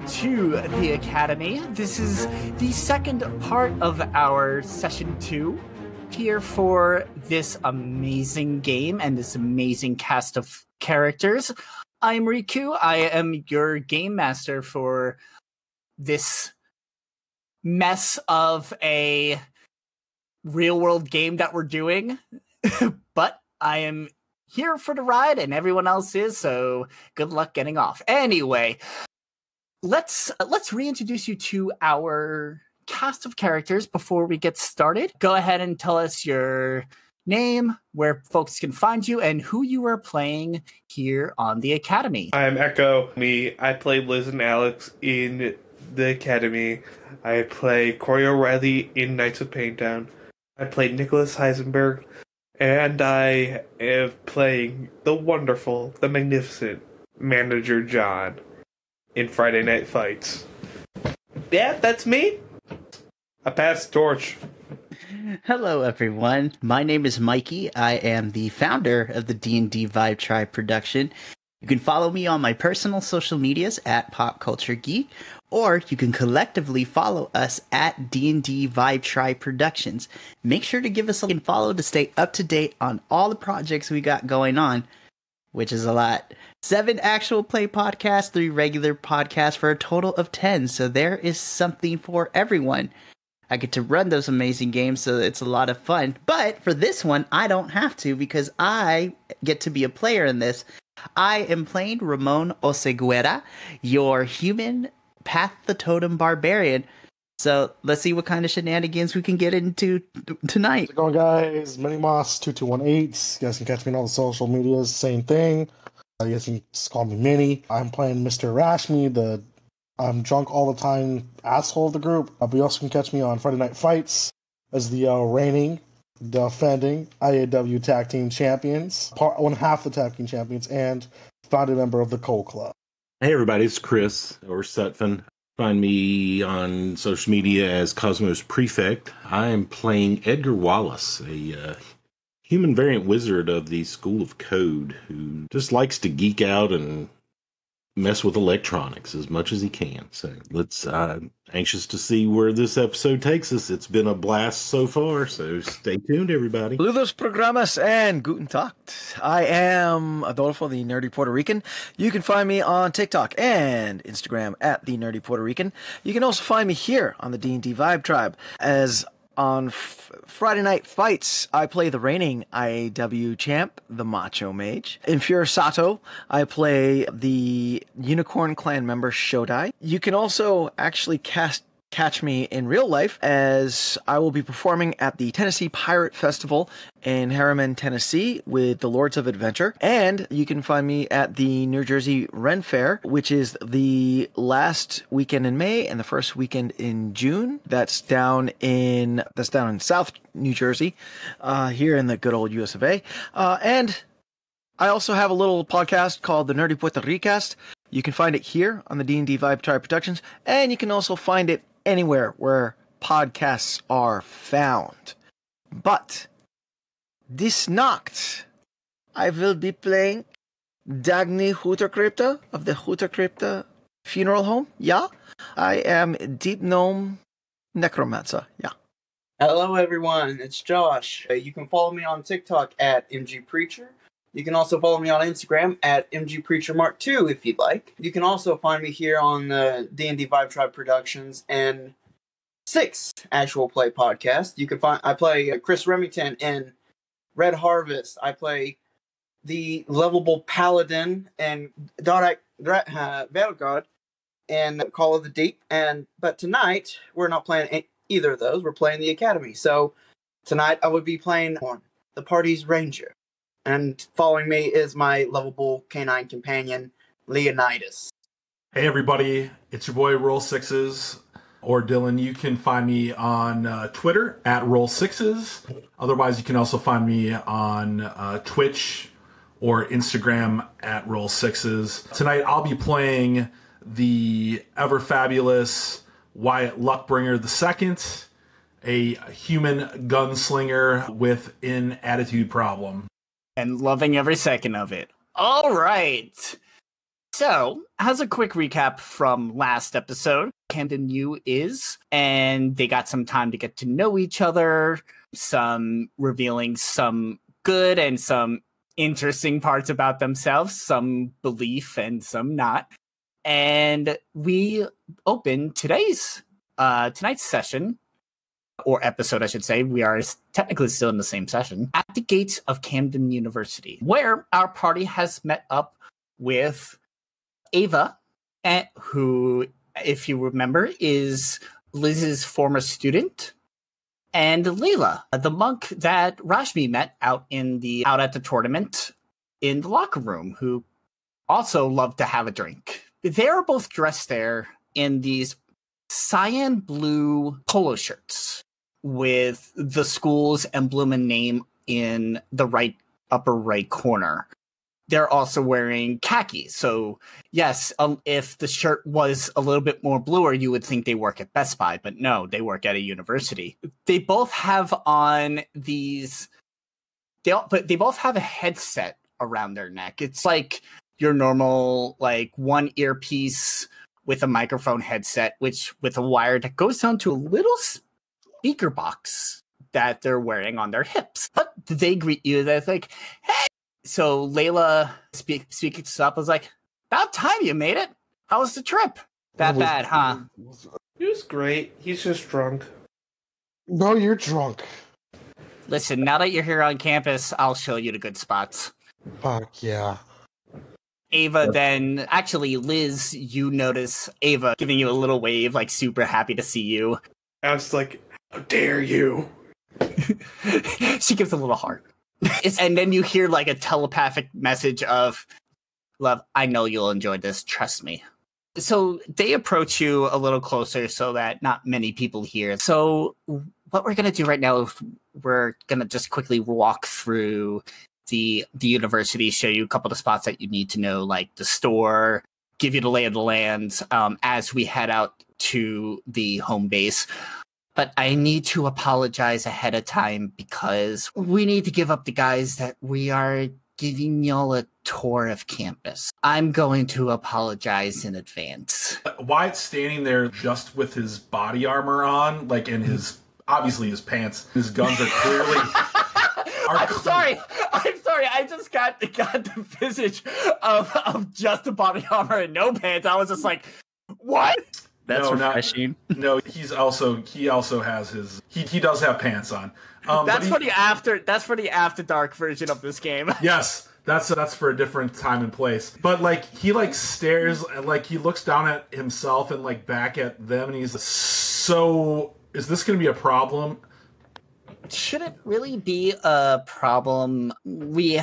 to the Academy. This is the second part of our Session 2 here for this amazing game and this amazing cast of characters. I'm Riku. I am your game master for this mess of a real-world game that we're doing. But I am here for the ride and everyone else is, so good luck getting off. Anyway, let's reintroduce you to our cast of characters before we get started. Go ahead and tell us your name, where folks can find you, and who you are playing here on the Academy. I'm Echo. I play Liz and Alex in the Academy. I play Corey O'Reilly in Knights of Paintown. I play Nicholas Heisenberg. And I am playing the wonderful, the magnificent Manager John in Friday Night Fights. Yeah, that's me. I passed the torch. Hello, everyone. My name is Mikey. I am the founder of the D&D Vibe Tribe production. You can follow me on my personal social medias at Pop Culture Geek, or you can collectively follow us at D&D Vibe Tribe Productions. Make sure to give us a follow to stay up to date on all the projects we got going on, which is a lot. 7 actual play podcasts, 3 regular podcasts for a total of 10, so there is something for everyone. I get to run those amazing games, so it's a lot of fun. But for this one, I don't have to because I get to be a player in this. I am playing Ramon Oseguera, your human Path the Totem barbarian. So let's see what kind of shenanigans we can get into tonight. How's it going, guys? MiniMoss2218. You guys can catch me on all the social medias. Same thing. You guys can just call me Minnie. I'm playing Mr. Rashmi, I'm drunk all the time asshole of the group. But you also can catch me on Friday Night Fights as the reigning, defending IAW Tag Team Champions, one half the Tag Team Champions, and founding member of the Coal Club. Hey everybody, it's Chris, or Sutphin. Find me on social media as Cosmos Prefect. I am playing Edgar Wallace, a human variant wizard of the School of Code, who just likes to geek out and mess with electronics as much as he can. So let's anxious to see where this episode takes us. It's been a blast so far, so stay tuned, everybody. Saludos programas and guten Tag. I am Adolfo, the Nerdy Puerto Rican. You can find me on TikTok and Instagram at the Nerdy Puerto Rican. You can also find me here on the D&D Vibe Tribe as on Friday Night Fights, I play the reigning IAW champ, the Macho Mage. In Furusato, I play the Unicorn Clan member Shodai. You can also actually catch me in real life as I will be performing at the Tennessee Pirate Festival in Harriman, Tennessee with the Lords of Adventure. And you can find me at the New Jersey Ren Fair, which is the last weekend in May and the first weekend in June. That's down in South New Jersey, here in the good old US of A. And I also have a little podcast called the Nerdy Puerto Ricast. You can find it here on the D&D Vibe Tribe Productions, and you can also find it anywhere where podcasts are found. But this Nacht, I will be playing Dagny Hootercrypta of the Hootercrypta Funeral Home. Yeah, I am Deep Gnome Necromancer. Yeah. Hello, everyone. It's Josh. You can follow me on TikTok at MGPreacher. You can also follow me on Instagram at MGPreacherMark2 if you'd like. You can also find me here on the D&D Vibe Tribe Productions and 6 actual play podcasts. You can find I play Chris Remington in Red Harvest. I play the lovable Paladin and Darak Velgard in Call of the Deep. But tonight we're not playing either of those. We're playing the Academy. So tonight I would be playing on the party's Ranger. And following me is my lovable canine companion, Leonidas. Hey everybody, it's your boy Roll Sixes, or Dylan. You can find me on Twitter at Roll Sixes. Otherwise, you can also find me on Twitch or Instagram at Roll Sixes. Tonight, I'll be playing the ever fabulous Wyatt Luckbringer II, a human gunslinger with an attitude problem. And loving every second of it. All right. So, as a quick recap from last episode, Camden U is, and they got some time to get to know each other, some revealing some good and some interesting parts about themselves, some belief and some not. And we open tonight's session, or episode, I should say. We are technically still in the same session, at the gates of Camden University, where our party has met up with Ava, who, if you remember, is Liz's former student, and Layla, the monk that Rashmi met out at the tournament in the locker room, who also loved to have a drink. They're both dressed there in these cyan blue polo shirts with the school's emblem and name in the upper right corner. They're also wearing khaki. So, yes, if the shirt was a little bit more bluer, you would think they work at Best Buy. But no, they work at a university. They both have on these... But they both have a headset around their neck. It's like your normal, like, one earpiece with a microphone headset, which with a wire that goes down to a little speaker box that they're wearing on their hips. But they greet you. They're like, hey! So Layla speaks up, was like, about time you made it. How was the trip? That bad, huh? He was great. He's just drunk. No, you're drunk. Listen, now that you're here on campus, I'll show you the good spots. Fuck yeah. Ava then, actually, Liz, you notice Ava giving you a little wave, like super happy to see you. I was like, how dare you? She gives a little heart. And then you hear like a telepathic message of, love, I know you'll enjoy this, trust me. So they approach you a little closer so that not many people hear. So what we're going to do right now is we're going to just quickly walk through the university, show you a couple of spots that you need to know, like the store, give you the lay of the land as we head out to the home base. But I need to apologize ahead of time because we need to give up the guys that we are giving y'all a tour of campus. I'm going to apologize in advance. Wyatt's standing there just with his body armor on, like in his, obviously his pants. His guns are clearly... I'm sorry. I just got the visage of just the body armor and no pants. I was just like, what? That's refreshing. No, he also has his he does have pants on. That's for the after dark version of this game. Yes, that's for a different time and place. But like he like stares, like he looks down at himself and like back at them, and he's like, so is this going to be a problem? Shouldn't really be a problem. We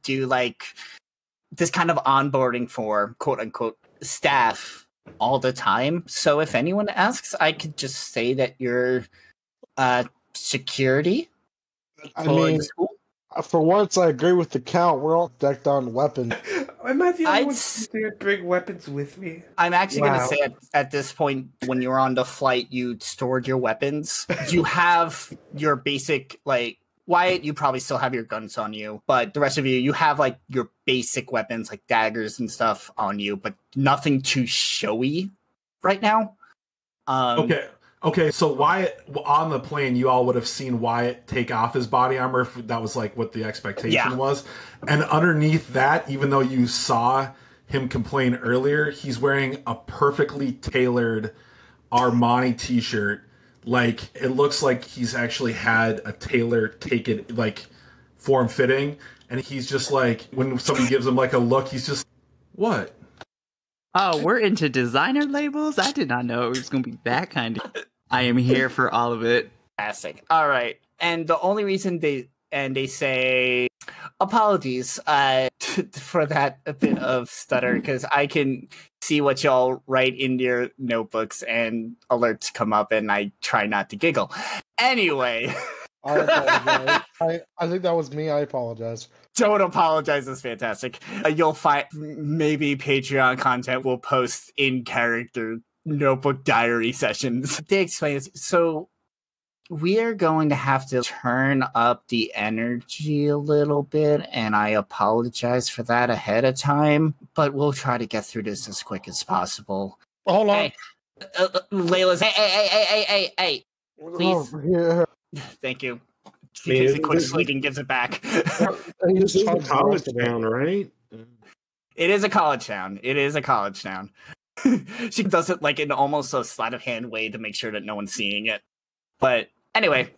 do like this kind of onboarding for quote unquote staff all the time. So if anyone asks, I could just say that you're security. I mean, for once, I agree with the count. We're all decked on weapons. Am I the only one to bring weapons with me? I'm actually going to say at this point, when you're on the flight, you stored your weapons. You have your basic, like, Wyatt, you probably still have your guns on you, but the rest of you have like your basic weapons, like daggers and stuff on you, but nothing too showy right now. Okay. So Wyatt, on the plane, you all would have seen Wyatt take off his body armor. If that was like what the expectation was. And underneath that, even though you saw him complain earlier, he's wearing a perfectly tailored Armani t-shirt. Like, it looks like he's actually had a tailor take it, like, form-fitting. And he's just like, when somebody gives him, like, a look, he's just, what? Oh, we're into designer labels? I did not know it was going to be that kind of... I am here for all of it. Fantastic. All right. And the only reason they say... Apologies for that a bit of stutter, because I can see what y'all write in your notebooks and alerts come up and I try not to giggle. Anyway. I apologize. I think that was me. I apologize. Don't apologize. It's fantastic. You'll find maybe Patreon content will post in character notebook diary sessions. They explain this. So we're going to have to turn up the energy a little bit, and I apologize for that ahead of time, but we'll try to get through this as quick as possible. Hold on. Hey, Layla's, hey, please. Oh, yeah. Thank you. She takes a quick swig and gives it back. This is a college town, right? It is a college town. She does it like in almost a sleight of hand way to make sure that no one's seeing it. But anyway,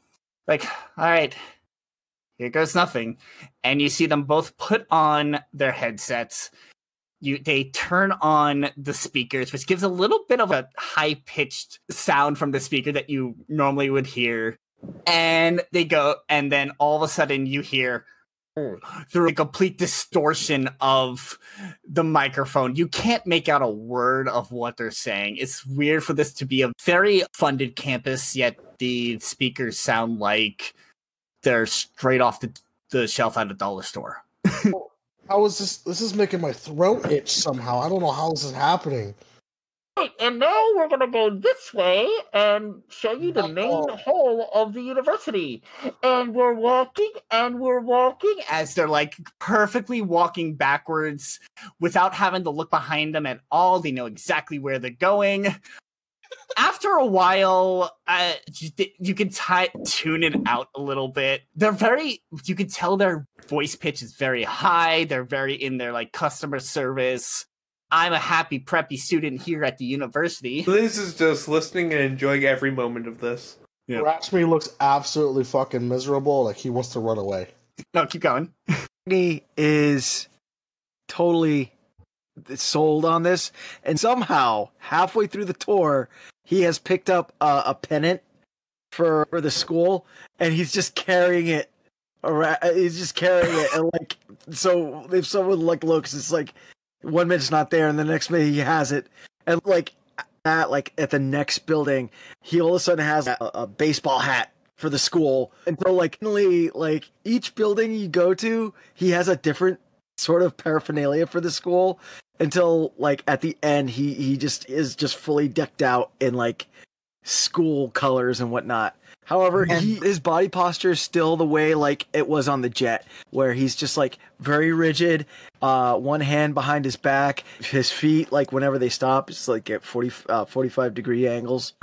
like, all right, here goes nothing. And you see them both put on their headsets. They turn on the speakers, which gives a little bit of a high-pitched sound from the speaker that you normally would hear. And they go, and then all of a sudden you hear through a complete distortion of the microphone. You can't make out a word of what they're saying. It's weird for this to be a very funded campus, yet the speakers sound like they're straight off the shelf at a dollar store. This is making my throat itch somehow. I don't know how this is happening. Right, and now we're going to go this way and show you the main hall of the university. And we're walking as they're like perfectly walking backwards without having to look behind them at all. They know exactly where they're going. After a while, you can tune it out a little bit. You can tell their voice pitch is very high. They're very in their like customer service. I'm a happy, preppy student here at the university. Liz is just listening and enjoying every moment of this. Yeah. Rashmi looks absolutely fucking miserable, like he wants to run away. No, keep going. He is totally sold on this, and somehow, halfway through the tour, he has picked up a pennant for the school, and he's just carrying it around. He's just carrying it, and like, so if someone like looks, it's like, 1 minute's not there, and the next minute he has it. And like at the next building, he all of a sudden has a baseball hat for the school. Until like each building you go to, he has a different sort of paraphernalia for the school. Until like at the end, he just is just fully decked out in like school colors and whatnot. However, his body posture is still the way like it was on the jet, where he's just like very rigid, one hand behind his back, his feet like whenever they stop, it's like at 45 degree angles.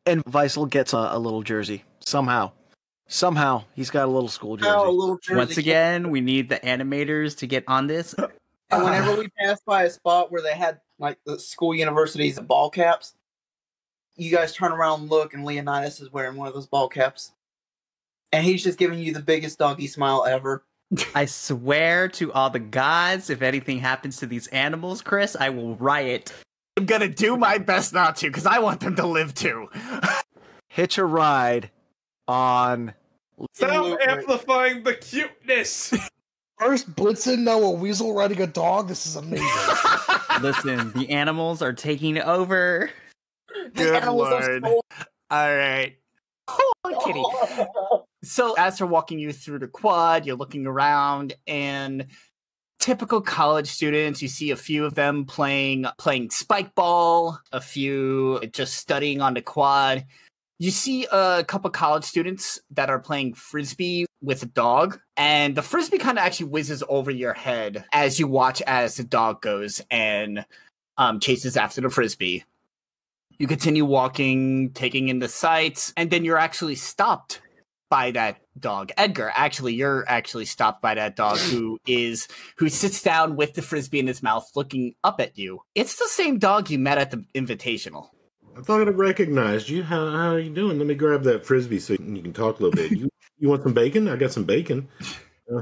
And Weissel gets a little jersey somehow. He's got a little school jersey. Oh, a little jersey. Once again, we need the animators to get on this. And whenever we pass by a spot where they had like the school universities ball caps, you guys turn around and look, and Leonidas is wearing one of those ball caps. And he's just giving you the biggest doggy smile ever. I swear to all the gods, if anything happens to these animals, Chris, I will riot. I'm gonna do my best not to, because I want them to live too. Hitch a ride on... Stop amplifying the cuteness! First Blitzen, now a weasel riding a dog. This is amazing. Listen, the animals are taking over. Good Lord. All right. Oh, kitty. So as they're walking you through the quad, you're looking around, and typical college students, you see a few of them playing spike ball, a few just studying on the quad. You see a couple college students that are playing frisbee with a dog, and the frisbee kind of actually whizzes over your head as you watch as the dog goes and chases after the frisbee. You continue walking, taking in the sights, and then you're actually stopped by that dog. Edgar, actually, you're actually stopped by that dog who sits down with the frisbee in his mouth looking up at you. It's the same dog you met at the Invitational. I thought I recognized you. How are you doing? Let me grab that frisbee so you can talk a little bit. You want some bacon? I got some bacon.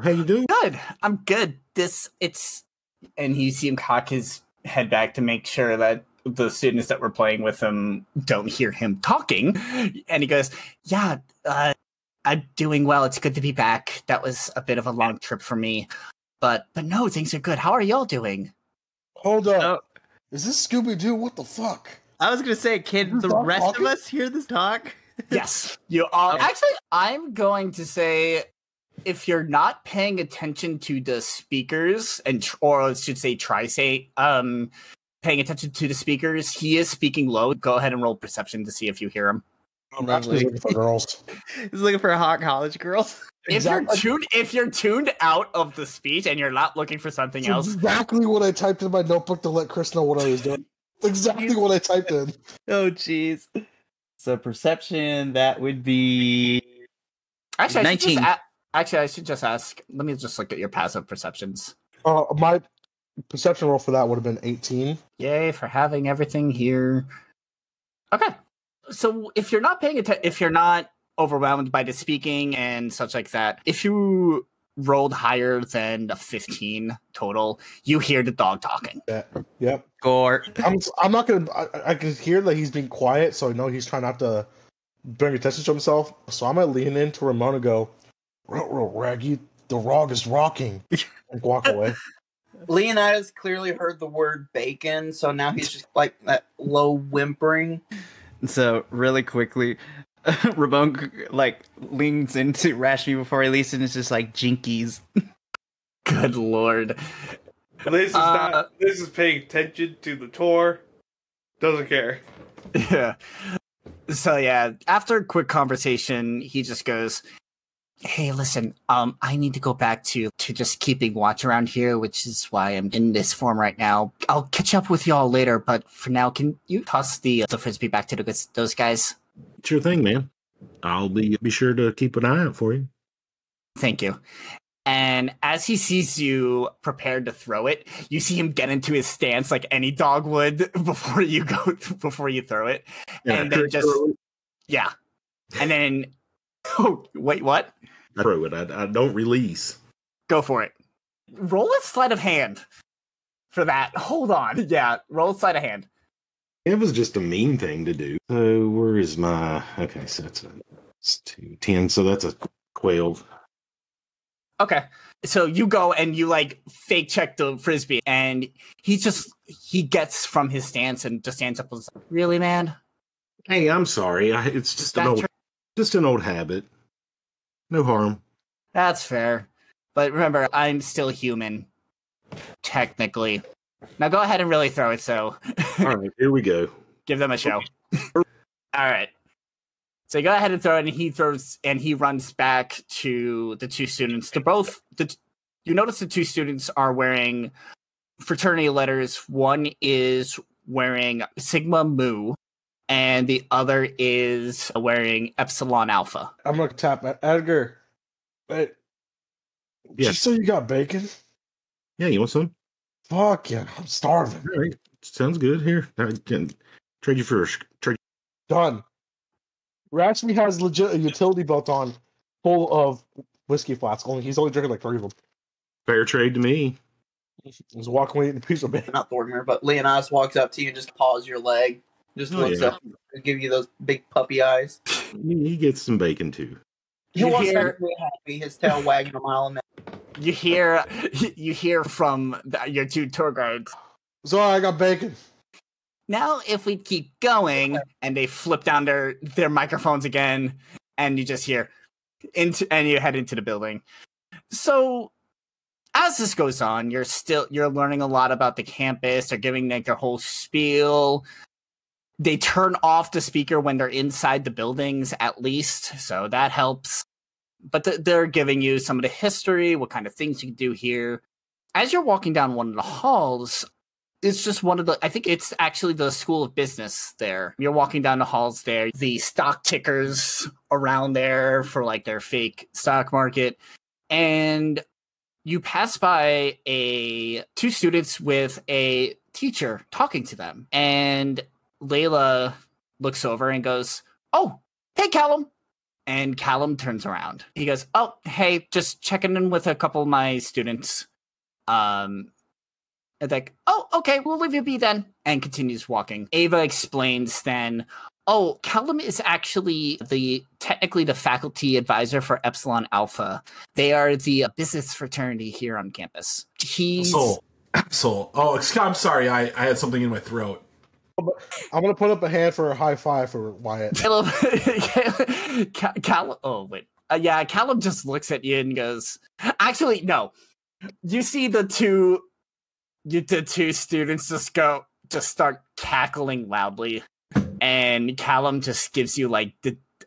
How you doing? Good. I'm good. And you see him cock his head back to make sure that the students that were playing with him don't hear him talking. And he goes, yeah, I'm doing well. It's good to be back. That was a bit of a long trip for me. But no, things are good. How are y'all doing? Hold up. Is this Scooby-Doo? What the fuck? I was going to say, can the rest of us hear this talk? Yes. You all. Actually, I'm going to say, if you're not paying attention to the speakers, or I should say, paying attention to the speakers, he is speaking low. Go ahead and roll perception to see if you hear him. I'm actually looking for girls. He's looking for hot college girls. If you're tuned out of the speech and you're not looking for something That's else, exactly what I typed in my notebook to let Chris know what I was doing. Exactly what I typed in. Oh, jeez. So perception, that would be actually, 19. I should just ask. Let me just look at your passive perceptions. My perception roll for that would have been 18. Yay for having everything here. Okay, so if you're not paying attention, if you're not overwhelmed by the speaking and such like that, if you rolled higher than a 15 total, you hear the dog talking. Yeah. Yep. Gore. I'm not gonna. I can hear that he's being quiet, so I know he's trying not to bring attention to himself. So I'm gonna lean into Ramon and go, "Raggy, the rog is rocking," and walk away. Leonidas clearly heard the word bacon, so now he's just like that low whimpering. So really quickly, Ramon like leans into Rashmi before he leaves and is just like jinkies. Good lord. Liz is paying attention to the tour. Doesn't care. Yeah. So yeah, after a quick conversation, he just goes, "Hey, listen, I need to go back to just keeping watch around here, which is why I'm in this form right now. I'll catch up with y'all later, but for now, can you toss the frisbee back to those guys?" Sure thing, man. I'll be sure to keep an eye out for you. Thank you. And as he sees you prepared to throw it, you see him get into his stance like any dog would before you throw it. And then yeah. And then, oh, wait, what? I throw it. I don't release. Go for it. Roll a sleight of hand for that. Hold on. Yeah, roll a sleight of hand. It was just a mean thing to do. So where is my... Okay, so it's 10, so that's a 12. Okay. So you go and you like fake check the frisbee, and he gets from his stance and just stands up and says, "Really, man? Hey, I'm sorry. It's just an old habit. No harm." That's fair. But remember, I'm still human. Technically. Now go ahead and really throw it, so. All right, here we go. Give them a show. All right. So you go ahead and throw it, and he throws, and he runs back to the two students. You notice the two students are wearing fraternity letters. One is wearing Sigma Mu, and the other is wearing Epsilon Alpha. I'm gonna tap at Edgar. Wait. Yeah. Just so you got bacon? Yeah, you want some? Fuck yeah, I'm starving. All right, sounds good. Here, I can trade you for a Done. Rashmi has legit a utility belt on, full of whiskey flasks. He's only drinking like 3 of them. fair trade to me. He's walking away eating a piece of bacon. Not Thormir, but Leonidas walks up to you and just paws your leg. Just looks up and give you those big puppy eyes. He gets some bacon too. He walks up really happy, his tail wagging a mile a minute. You hear from your two tour guides. So I got bacon. Now, if we keep going, and they flip down their microphones again, and you just hear and you head into the building. So, as this goes on, you're learning a lot about the campus. They're giving like their whole spiel. They turn off the speaker when they're inside the buildings, at least, so that helps. But they're giving you some of the history, what kind of things you can do here. As you're walking down one of the halls, it's just I think it's actually the School of Business there. You're walking down the halls there, the stock tickers around there for like their fake stock market. And you pass by two students with a teacher talking to them. And Layla looks over and goes, "Oh, hey, Callum." And Callum turns around. He goes, "Oh, hey, just checking in with a couple of my students." And like, "Oh, okay, we'll leave you be then," and continues walking. Ava explains then, "Oh, Callum is actually technically the faculty advisor for Epsilon Alpha. They are the business fraternity here on campus." Absol. Oh, I'm sorry. I had something in my throat. I'm gonna put up a hand for a high five for Wyatt. Callum. Oh wait, yeah. Callum just looks at you and goes, "Actually, no." You see the two students just start cackling loudly, and Callum just gives you like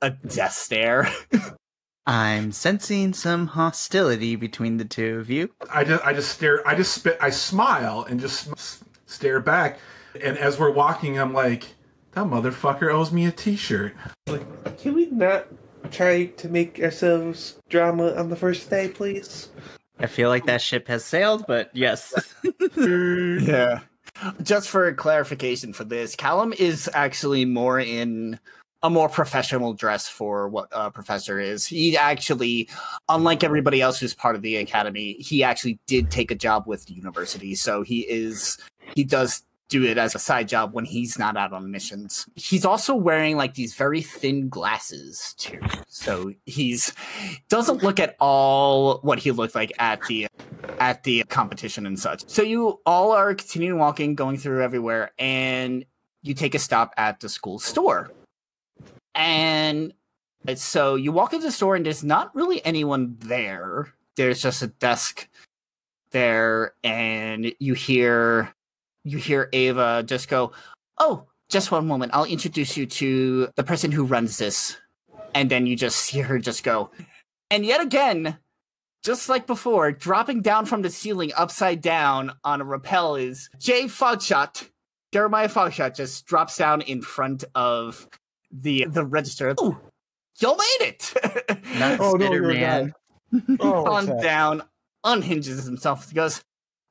a death stare. I'm sensing some hostility between the two of you. I just stare. I smile and just stare back. And as we're walking, I'm like, that motherfucker owes me a T-shirt. Like, can we not try to make ourselves drama on the first day, please? I feel like that ship has sailed, but yes. Yeah. Just for clarification for this, Callum is actually more in a more professional dress for what a professor is. He actually, unlike everybody else who's part of the academy, he actually did take a job with the university. So he does do it as a side job when he's not out on missions. He's also wearing like these very thin glasses too. So doesn't look at all what he looked like at the competition and such. So you all are continuing walking, going through everywhere, and you take a stop at the school store. And so you walk into the store and there's not really anyone there. There's just a desk there, and you hear Ava just go, "Oh, just one moment. I'll introduce you to the person who runs this." And then you just see her just go. And yet again, just like before, dropping down from the ceiling upside down on a rappel is Jay Fogshot. Jeremiah Fogshot just drops down in front of the register. "Oh, you made it!" Not Oh, no, Spitter you're Man. Oh, On okay. down, unhinges himself. He goes,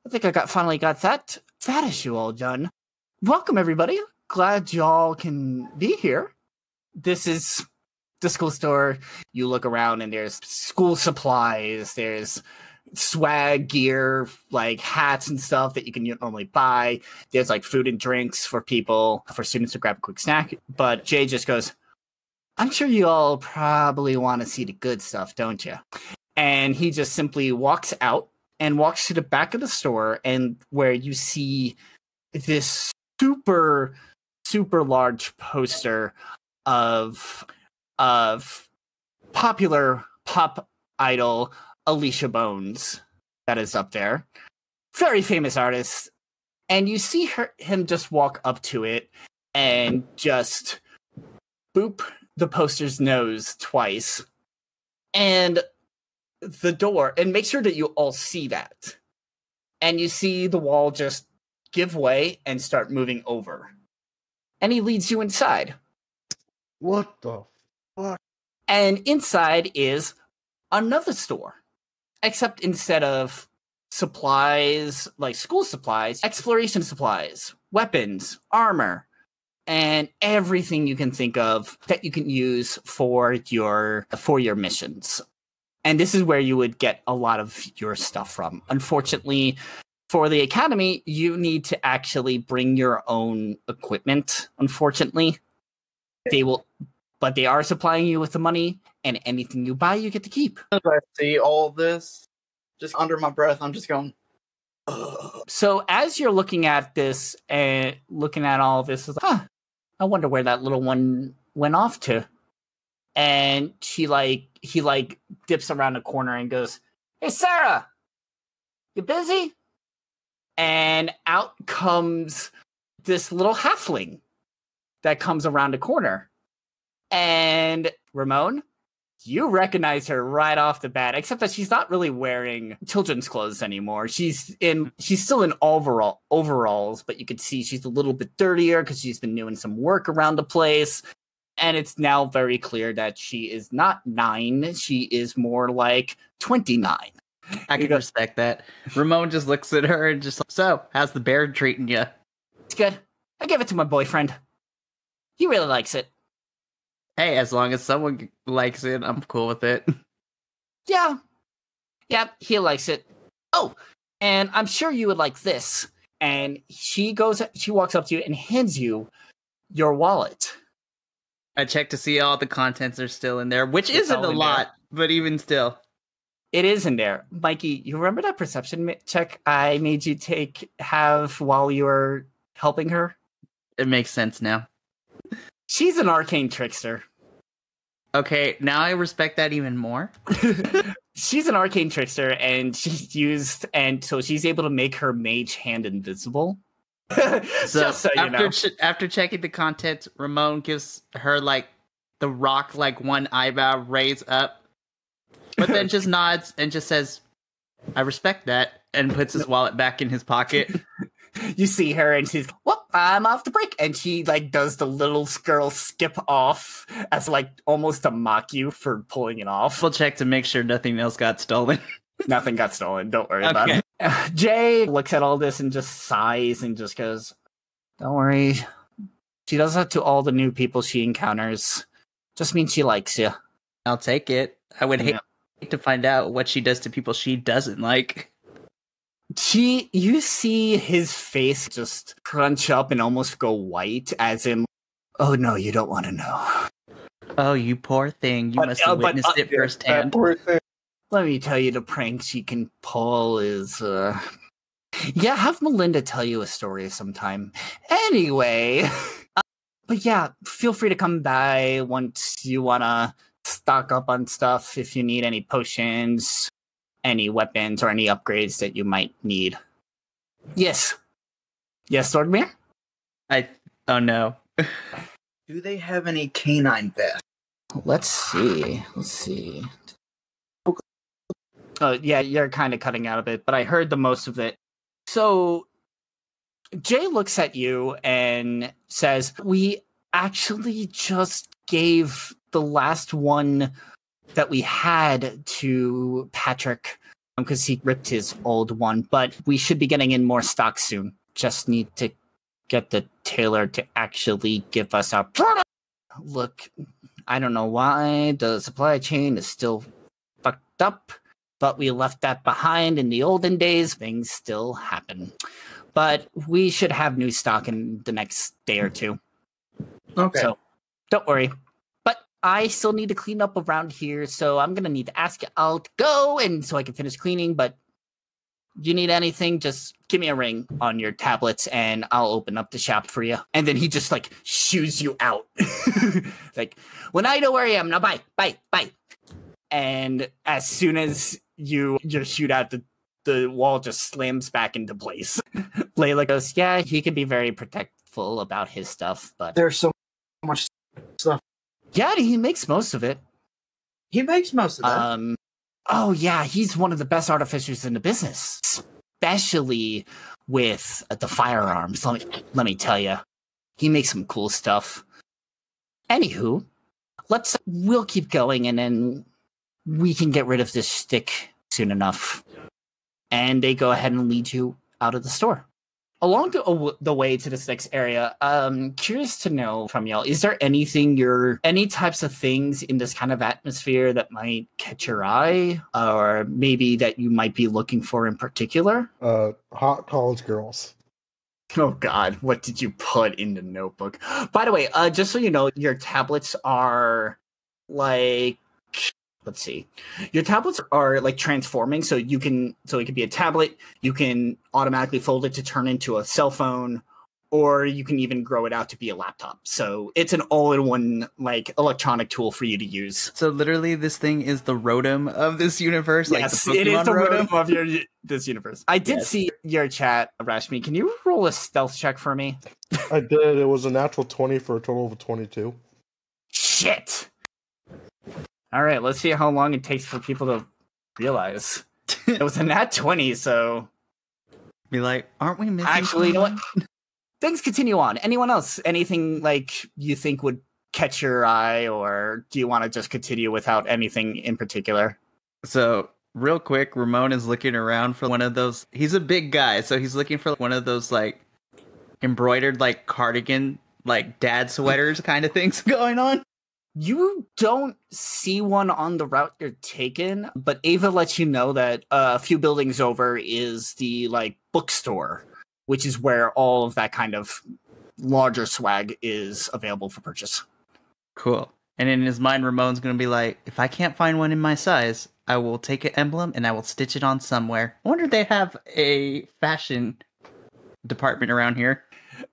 "I think I finally got that issue all done. Welcome, everybody. Glad y'all can be here. This is the school store." You look around and there's school supplies, there's swag gear, like hats and stuff that you can normally buy. There's like food and drinks for students to grab a quick snack. But Jay just goes, "I'm sure you all probably want to see the good stuff, don't you?" And he just simply walks out and walks to the back of the store, and where you see this super, super large poster of popular pop idol Alicia Bones that is up there. Very famous artist. And you see him just walk up to it and just boop the poster's nose twice. And the door, and make sure that you all see that. And you see the wall just give way and start moving over. And he leads you inside. What the fuck? And inside is another store. Except instead of supplies, like school supplies, exploration supplies, weapons, armor, and everything you can think of that you can use for your missions. And this is where you would get a lot of your stuff from. Unfortunately, for the academy, you need to actually bring your own equipment, unfortunately. But they are supplying you with the money, and anything you buy, you get to keep. As I see all of this, just under my breath, I'm just going, ugh. So as you're looking at this and looking at all of this, it's like, I wonder where that little one went off to. And he dips around the corner and goes, "Hey, Sarah, you busy?" And out comes this little halfling that comes around the corner. And Ramon, you recognize her right off the bat, except that she's not really wearing children's clothes anymore. She's still in overalls, but you can see she's a little bit dirtier because she's been doing some work around the place. And it's now very clear that she is not 9. She is more like 29. I can respect that. Ramon just looks at her and just like, "So, how's the bear treating you?" It's good. I gave it to my boyfriend. He really likes it. Hey, as long as someone likes it, I'm cool with it. Yeah. Yeah, he likes it. Oh, and I'm sure you would like this. And she walks up to you and hands you your wallet. I check to see all the contents are still in there, which It's isn't all a in lot, but even still. It is in there. Mikey, you remember that perception check I made you have while you were helping her? It makes sense now. She's an arcane trickster. Okay, now I respect that even more. She's an arcane trickster, and so she's able to make her mage hand invisible. So, Just so you know. after checking the contents, Ramon gives her like the rock, like one eyebrow raised up, but then just nods and just says, "I respect that," and puts his wallet back in his pocket. You see her and she's, well, I'm off the break. And she like does the little girl skip off as like almost to mock you for pulling it off. We'll check to make sure nothing else got stolen. Nothing got stolen. Don't worry about it. Jay looks at all this and just sighs and just goes, don't worry. She does that to all the new people she encounters. Just means she likes you. I'll take it. I would hate to find out what she does to people she doesn't like. You see his face just crunch up and almost go white, as in, oh no, you don't want to know. Oh, you poor thing. You must have witnessed it firsthand. Poor thing. Let me tell you, the prank she can pull is, yeah, have Melinda tell you a story sometime. Anyway, but yeah, feel free to come by once you want to stock up on stuff if you need any potions, any weapons, or any upgrades that you might need. Yes. Yes, Swordmere? Oh no. Do they have any canine vests? Let's see. Yeah, you're kind of cutting out a bit, but I heard the most of it. So, Jay looks at you and says, we actually just gave the last one that we had to Patrick because he ripped his old one, but we should be getting in more stock soon. Just need to get the tailor to actually give us our product. Look, I don't know why the supply chain is still fucked up, but we left that behind in the olden days. Things still happen. But we should have new stock in the next day or two. Okay. So don't worry. But I still need to clean up around here, so I'm going to need to ask you all to go and so I can finish cleaning. But you need anything, just give me a ring on your tablets and I'll open up the shop for you. And then he just like shoos you out. Like, well, now you know where I am. Now bye. And as soon as you just shoot out, the wall just slams back into place. Layla goes, yeah, he can be very protectful about his stuff, but There's so much stuff. yeah, he makes most of it. He makes most of that. Oh yeah, he's one of the best artificers in the business, especially with the firearms. Let me tell you, he makes some cool stuff. Anywho, we'll keep going, and then we can get rid of this stick soon enough. And they go ahead and lead you out of the store. Along the way to this next area, curious to know from y'all, is there any types of things in this kind of atmosphere that might catch your eye, or maybe that you might be looking for in particular? Hot college girls. Oh God, what did you put in the notebook? By the way, just so you know, your tablets are like, let's see. Your tablets are like transforming, so it could be a tablet, you can automatically fold it to turn into a cell phone, or you can even grow it out to be a laptop. So it's an all-in-one like electronic tool for you to use. So literally this thing is the Rotom of this universe? Yes, like it is the Rotom? Rotom of this universe. I did see your chat, Rashmi. Can you roll a stealth check for me? I did. It was a natural 20 for a total of 22. Shit! All right, let's see how long it takes for people to realize. It was a nat 20, so... Be like, aren't we missing Actually, you know what? Things continue on. Anyone else? Anything like you think would catch your eye, or do you want to just continue without anything in particular? So, real quick, Ramon is looking around for one of those... He's a big guy, so he's looking for one of those, like, embroidered, like, cardigan, like, dad sweaters kind of things going on. You don't see one on the route you're taking, but Ava lets you know that a few buildings over is the like bookstore, which is where all of that kind of larger swag is available for purchase. Cool. And in his mind, Ramon's going to be like, if I can't find one in my size, I will take an emblem and I will stitch it on somewhere. I wonder if they have a fashion department around here.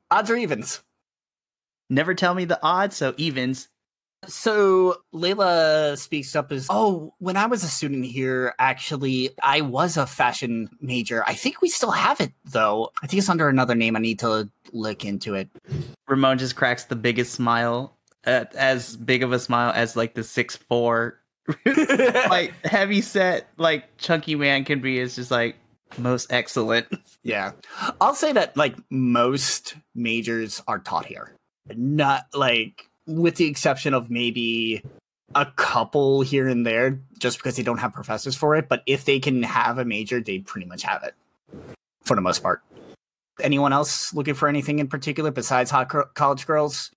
Odds or evens? Never tell me the odds, so evens. So Layla speaks up as, oh, when I was a student here, actually, I was a fashion major. I think we still have it, though. I think it's under another name. I need to look into it. Ramon just cracks the biggest smile as big of a smile as like the 6'4", like heavy set, like chunky man can be. Is just like most excellent. Yeah. I'll say that like most majors are taught here. Not like with the exception of maybe a couple here and there just because they don't have professors for it, but if they can have a major, they pretty much have it for the most part. Anyone else looking for anything in particular besides hot college girls?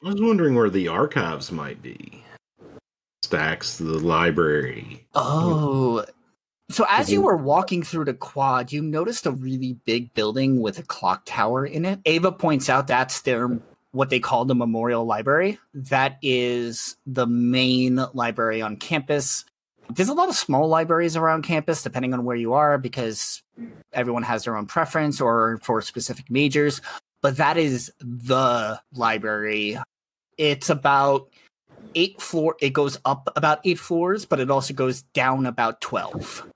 I was wondering where the archives might be. Stacks, the library. Oh. So as you were walking through the quad, you noticed a really big building with a clock tower in it. Ava points out that's their what they call the Memorial Library. That is the main library on campus. There's a lot of small libraries around campus, depending on where you are, because everyone has their own preference or for specific majors. But that is the library. It's about 8 floors. It goes up about 8 floors, but it also goes down about 12.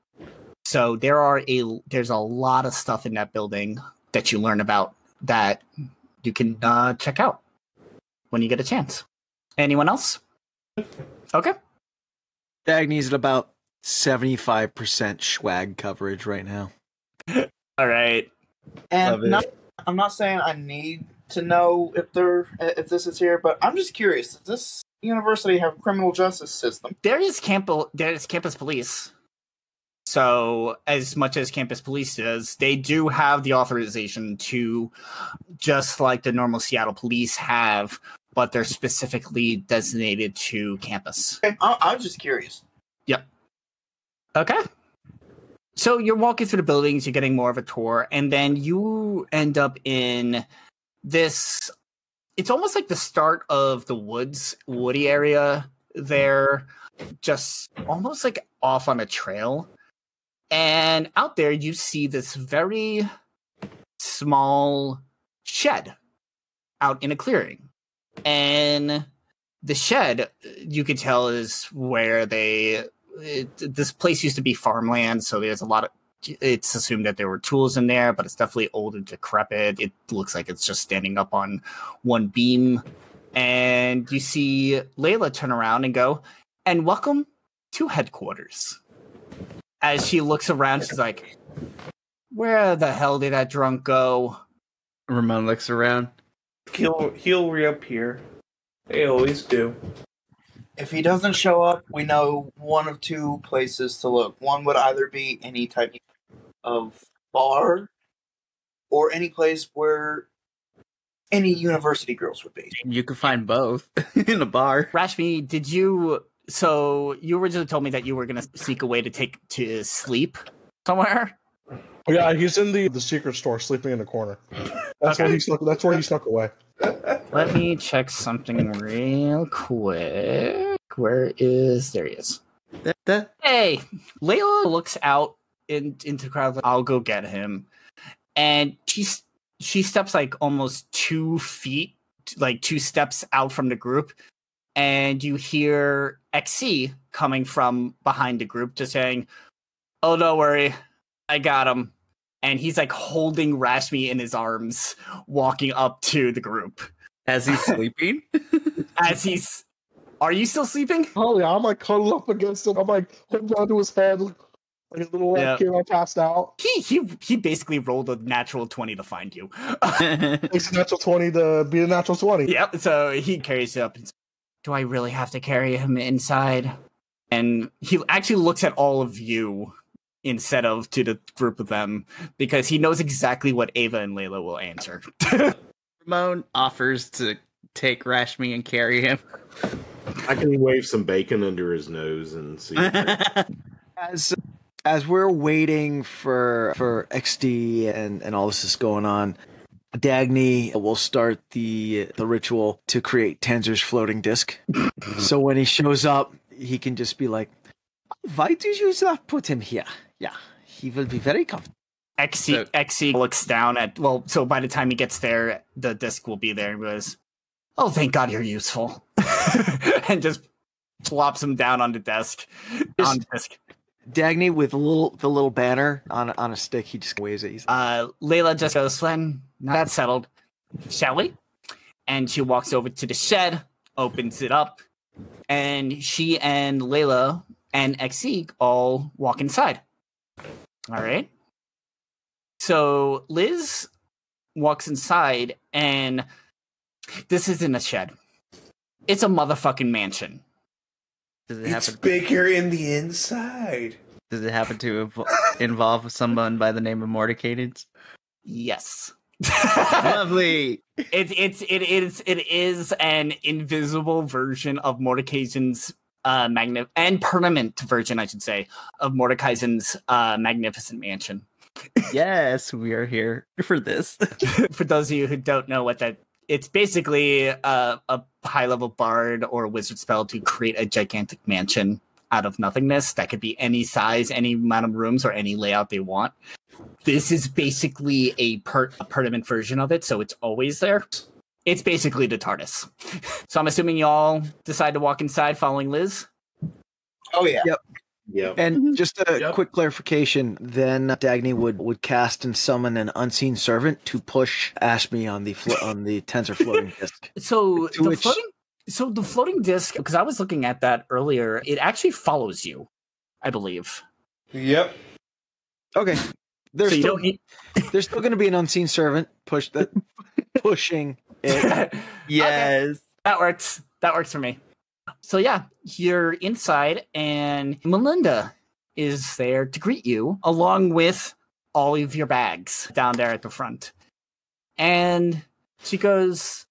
So there's a lot of stuff in that building that you learn about that you can check out when you get a chance. Anyone else? Okay. Dagny's at about 75% swag coverage right now. All right. And I'm not saying I need to know if this is here, but I'm just curious. Does this university have a criminal justice system? There's campus police. So as much as campus police does, they do have the authorization to, just like the normal Seattle police have, but they're specifically designated to campus. Okay, I'm just curious. Yep. Okay. So you're walking through the buildings, you're getting more of a tour, and then you end up in this. It's almost like the start of the woody area there, just almost like off on a trail. And out there, you see this very small shed out in a clearing. And the shed, you could tell, is where this place used to be farmland, so there's a lot of, it's assumed that there were tools in there, but it's definitely old and decrepit. It looks like it's just standing up on one beam. And you see Layla turn around and go, "And welcome to headquarters." As she looks around, she's like, "Where the hell did that drunk go?" Ramon looks around. He'll reappear. They always do. If he doesn't show up, we know one of two places to look. One would either be any type of bar or any place where any university girls would be. You could find both in a bar. Rashmi, so you originally told me that you were going to seek a way to sleep somewhere? Oh, yeah, he's in the secret store sleeping in the corner. That's Okay. where he snuck away. Let me check something real quick. There he is. Hey, Layla looks out into the crowd. Like, "I'll go get him." And she steps like almost 2 feet, like 2 steps out from the group. And you hear XC coming from behind the group just saying, "Oh, don't worry. I got him." And he's like holding Rashmi in his arms, walking up to the group. As he's sleeping? Are you still sleeping? Oh yeah, I'm like cuddled up against him. I'm like holding onto his head like a little kid all passed out. He basically rolled a natural 20 to find you. It's a natural 20 to be a natural 20. Yep. So he carries you up. And says, "Do I really have to carry him inside?" And he actually looks at all of you instead of to the group of them because he knows exactly what Ava and Layla will answer. Ramon offers to take Rashmi and carry him. I can wave some bacon under his nose and see. As we're waiting for XD and all this is going on, Dagny will start the ritual to create Tanzer's floating disc. So when he shows up, he can just be like, "Why did you not put him here? Yeah, he will be very comfortable." XC looks down at, so by the time he gets there, the disc will be there and goes, "Oh, thank God you're useful." And just plops him down on the desk. Dagny with the little banner on a stick, he just waves it. Layla just goes, "Now that's settled. Shall we?" And she walks over to the shed, opens it up, and she and Layla and Exeek all walk inside. All right. So Liz walks inside, and this isn't a shed. It's a motherfucking mansion. Does it It's happen? bigger in the inside. Does it happen to involve someone by the name of Mordecaides? Yes. Lovely. It is an invisible version of Mordekaisen's and permanent version, I should say, of Mordekaisen's magnificent mansion. Yes, we are here for this. For those of you who don't know what that, it's basically a high-level bard or wizard spell to create a gigantic mansion out of nothingness that could be any size, any amount of rooms, or any layout they want. This is basically a permanent version of it, so it's always there. It's basically the TARDIS. So I'm assuming y'all decide to walk inside following Liz? Oh yeah. Yep. Yep. And just a Yep. quick clarification, then Dagny would cast and summon an unseen servant to push Ashby on the tensor floating disc. So To the which- floating disc, because I was looking at that earlier, it actually follows you, I believe. Yep. Okay. There's So you still, don't need... there's still going to be an unseen servant pushing it. Yes. That works. That works for me. So yeah, you're inside, and Melinda is there to greet you, along with all of your bags down there at the front. And she turns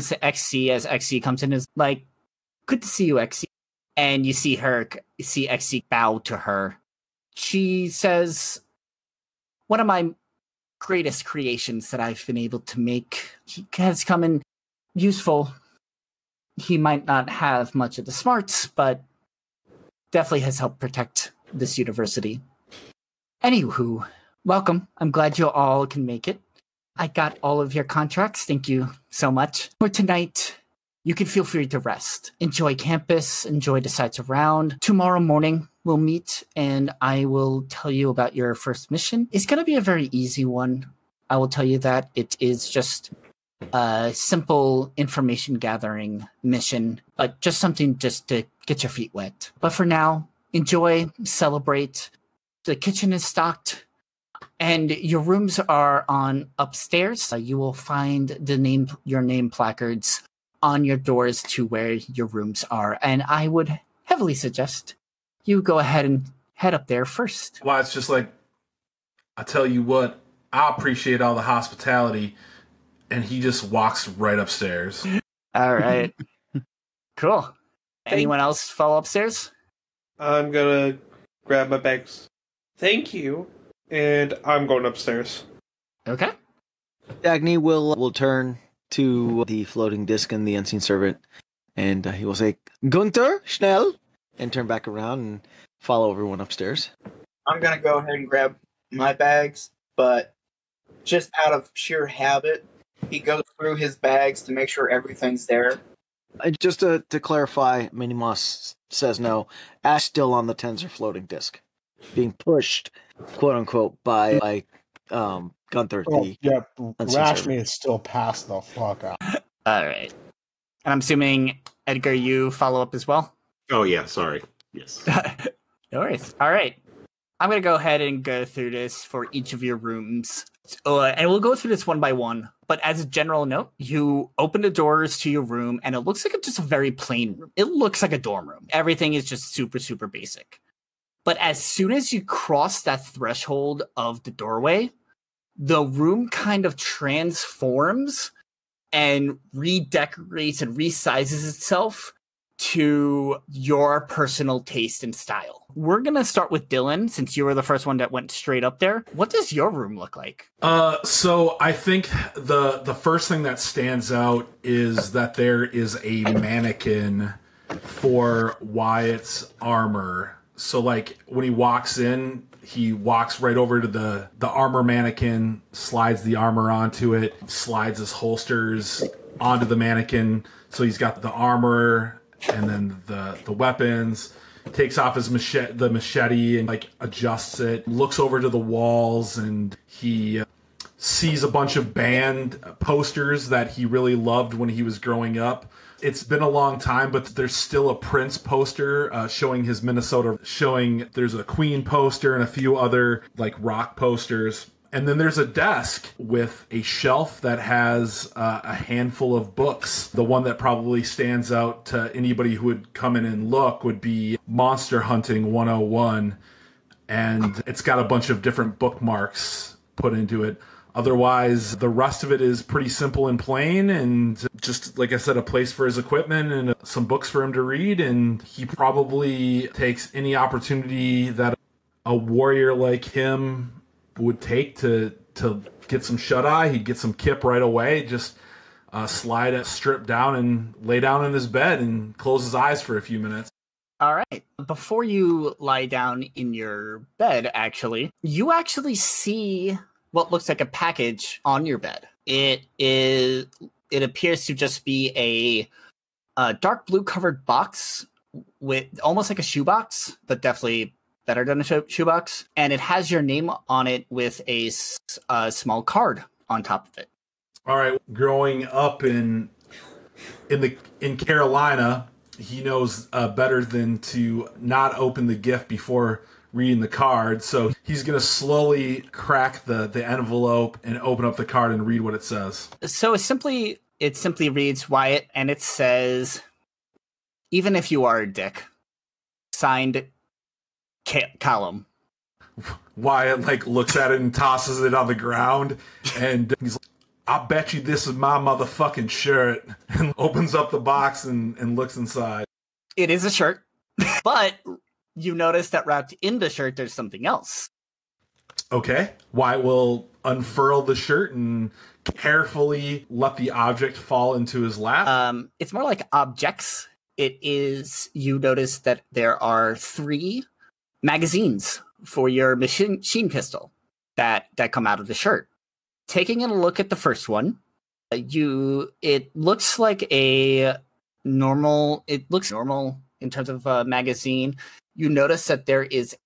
to XC as XC comes in, and is like, "Good to see you, XC." And you see XC bow to her. She says, "One of my greatest creations that I've been able to make has come in useful. He might not have much of the smarts, but definitely has helped protect this university. Anywho, welcome. I'm glad you all can make it. I got all of your contracts. Thank you so much. For tonight, you can feel free to rest. Enjoy campus, enjoy the sights around. Tomorrow morning, we'll meet, and I will tell you about your first mission. It's going to be a very easy one. I will tell you that. It is just a simple information gathering mission, but just something just to get your feet wet. But for now, enjoy, celebrate. The kitchen is stocked, and your rooms are on upstairs. You will find your name placards on your doors to where your rooms are, and I would heavily suggest you go ahead and head up there first." Well, it's just like, I tell you what, I appreciate all the hospitality, and he just walks right upstairs. All right. Cool. Anyone else follow upstairs? I'm gonna grab my bags. Thank you. And I'm going upstairs. Okay. Dagny will turn to the floating disc and the unseen servant, and he will say, "Gunther, schnell," and turn back around and follow everyone upstairs. I'm gonna go ahead and grab my bags, but just out of sheer habit, he goes through his bags to make sure everything's there. And just to clarify, Minnie Moss says no. Ash still on the tensor floating disc, being pushed, quote unquote, by Gunther. Oh, The yeah, unseen Rashmi servant. is still passed the fuck out. All right. And I'm assuming, Edgar, you follow up as well? Oh yeah, sorry. Yes. No worries. All right. I'm going to go ahead and go through this for each of your rooms. And we'll go through this one by one. But as a general note, you open the doors to your room, and it looks like just a very plain room. It looks like a dorm room. Everything is just super, super basic. But as soon as you cross that threshold of the doorway, the room kind of transforms and redecorates and resizes itself to your personal taste and style. We're going to start with Dylan, since you were the first one that went straight up there. What does your room look like? So I think the first thing that stands out is that there is a mannequin for Wyatt's armor. So like when he walks in, he walks right over to the armor mannequin, slides the armor onto it, slides his holsters onto the mannequin. So he's got the armor and then the weapons, takes off his machete and like adjusts it, looks over to the walls, and he sees a bunch of band posters that he really loved when he was growing up. It's been a long time, but there's still a Prince poster showing his Minnesota, showing there's a Queen poster and a few other like rock posters. And then there's a desk with a shelf that has a handful of books. The one that probably stands out to anybody who would come in and look would be Monster Hunting 101. And it's got a bunch of different bookmarks put into it. Otherwise, the rest of it is pretty simple and plain, and just, like I said, a place for his equipment and some books for him to read. And he probably takes any opportunity that a warrior like him would take to get some shut-eye. He'd get some kip right away, just slide it, strip down, and lay down in his bed and close his eyes for a few minutes. All right. Before you lie down in your bed, you actually see what looks like a package on your bed. It appears to just be a dark blue covered box with almost like a shoebox, but definitely better than a shoebox. And it has your name on it with a small card on top of it. All right. Growing up in Carolina, he knows better than to not open the gift before reading the card, so he's going to slowly crack the envelope and open up the card and read what it says. So it simply reads Wyatt, and it says, "Even if you are a dick," signed Callum. Wyatt looks at it and tosses it on the ground, and he's like, "I bet you this is my motherfucking shirt," and opens up the box and looks inside. It is a shirt, but you notice that wrapped in the shirt, there's something else. Okay. Wyatt will unfurl the shirt and carefully let the object fall into his lap. It's more like objects. You notice that there are 3 magazines for your machine pistol that come out of the shirt. Taking a look at the first one, it looks like normal in terms of a magazine. You notice that there is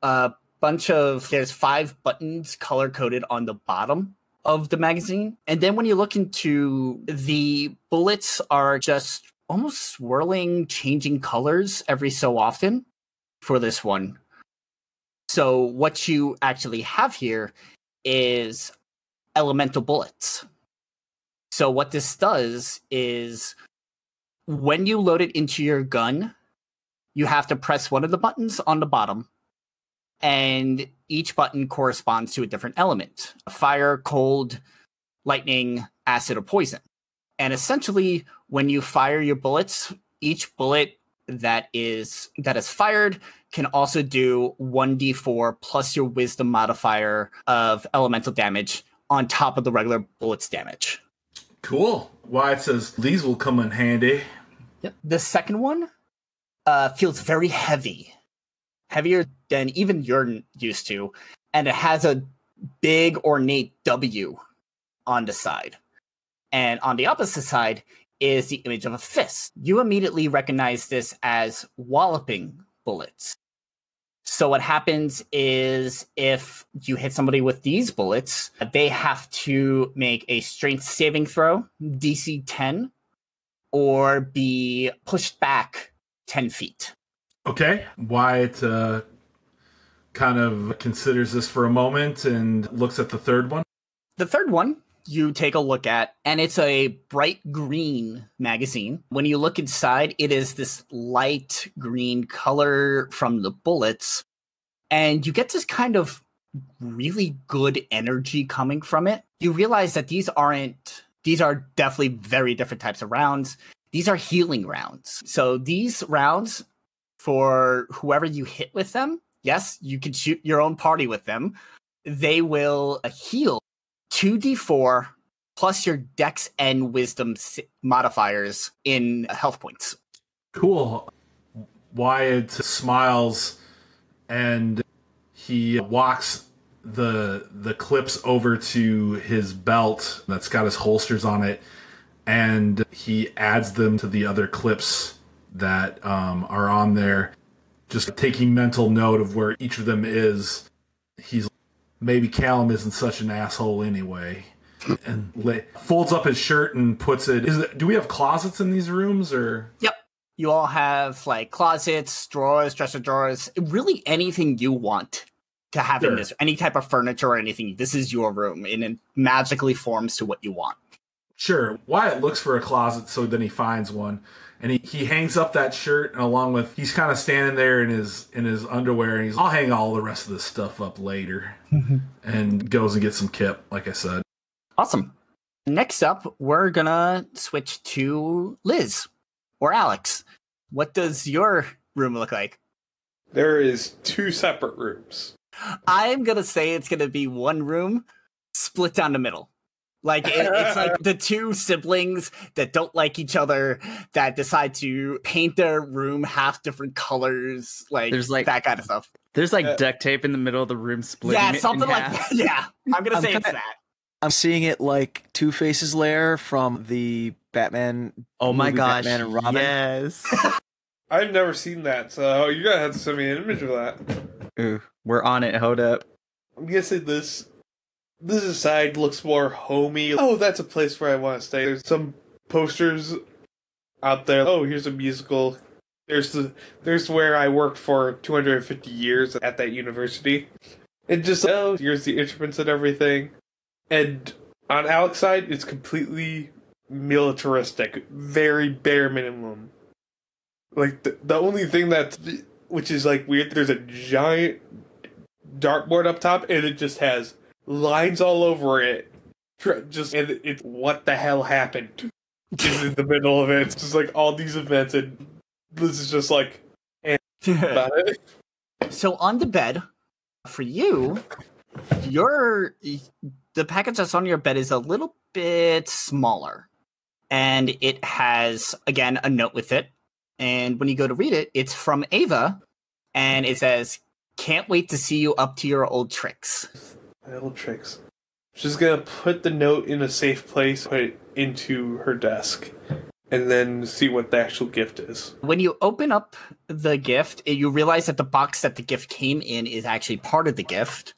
there's 5 buttons color-coded on the bottom of the magazine. And then when you look into the bullets are just almost swirling, changing colors every so often for this one. So what you actually have here is elemental bullets. So what this does is when you load it into your gun, you have to press one of the buttons on the bottom, and each button corresponds to a different element: fire, cold, lightning, acid, or poison. And essentially, when you fire your bullets, each bullet that is fired can also do 1d4 plus your wisdom modifier of elemental damage on top of the regular bullets damage. Cool. Wyatt says these will come in handy. Yep. The second one feels very heavy, heavier than even you're used to, and it has a big ornate W on the side. And on the opposite side is the image of a fist. You immediately recognize this as walloping bullets. So what happens is if you hit somebody with these bullets, they have to make a strength saving throw, DC 10, or be pushed back 10 feet. Okay. Wyatt kind of considers this for a moment and looks at the third one. The third one you take a look at, and it's a bright green magazine. When you look inside, it is this light green color from the bullets, and you get this kind of really good energy coming from it. You realize that these are definitely very different types of rounds. These are healing rounds. So these rounds, for whoever you hit with them, yes, you can shoot your own party with them. They will heal 2d4 plus your dex and wisdom modifiers in health points. Cool. Wyatt smiles and he walks the clips over to his belt that's got his holsters on it, and he adds them to the other clips that are on there, just taking mental note of where each of them is. He's maybe Callum isn't such an asshole anyway. and folds up his shirt and puts it. Do we have closets in these rooms or? Yep. You all have like closets, drawers, dresser drawers, really anything you want to have in this, any type of furniture or anything. This is your room, and it magically forms to what you want. Sure. Wyatt looks for a closet, so then he finds one, and he hangs up that shirt, and along with he's kind of standing there in his underwear, and I'll hang all the rest of this stuff up later, and goes and gets some kip, like I said. Awesome. Next up, we're gonna switch to Liz or Alex. What does your room look like? There is 2 separate rooms. I'm gonna say it's gonna be one room split down the middle. Like it's like the 2 siblings that don't like each other that decide to paint their room half different colors, like There's like that kind of stuff. There's like duct tape in the middle of the room splitting. Yeah, it something in like half. that. Yeah, I'm gonna say it's that. I'm seeing it like Two-Face's lair from the Batman. Oh my movie, gosh! Batman and Robin. Yes. I've never seen that, so you're gonna have to send me an image of that. Ooh, we're on it. Hold up. I'm guessing this side looks more homey. Oh, that's a place where I want to stay. There's some posters out there. Oh, here's a musical. There's where I worked for 250 years at that university. And just, oh, here's the instruments and everything. And on Alex's side, it's completely militaristic. Very bare minimum. Like, the only thing which is, like, weird, there's a giant dartboard up top, and it just has lines all over it. And it's what the hell happened is in the middle of it. It's just, like, all these events, and this is just, like, about it. So on the bed, for you, the package that's on your bed is a little bit smaller. And it has, again, a note with it. And when you go to read it, it's from Ava. And it says, "Can't wait to see you up to your old tricks." My old tricks. She's gonna put the note in a safe place, put it into her desk, and then see what the actual gift is. When you open up the gift, you realize that the box that the gift came in is actually part of the gift.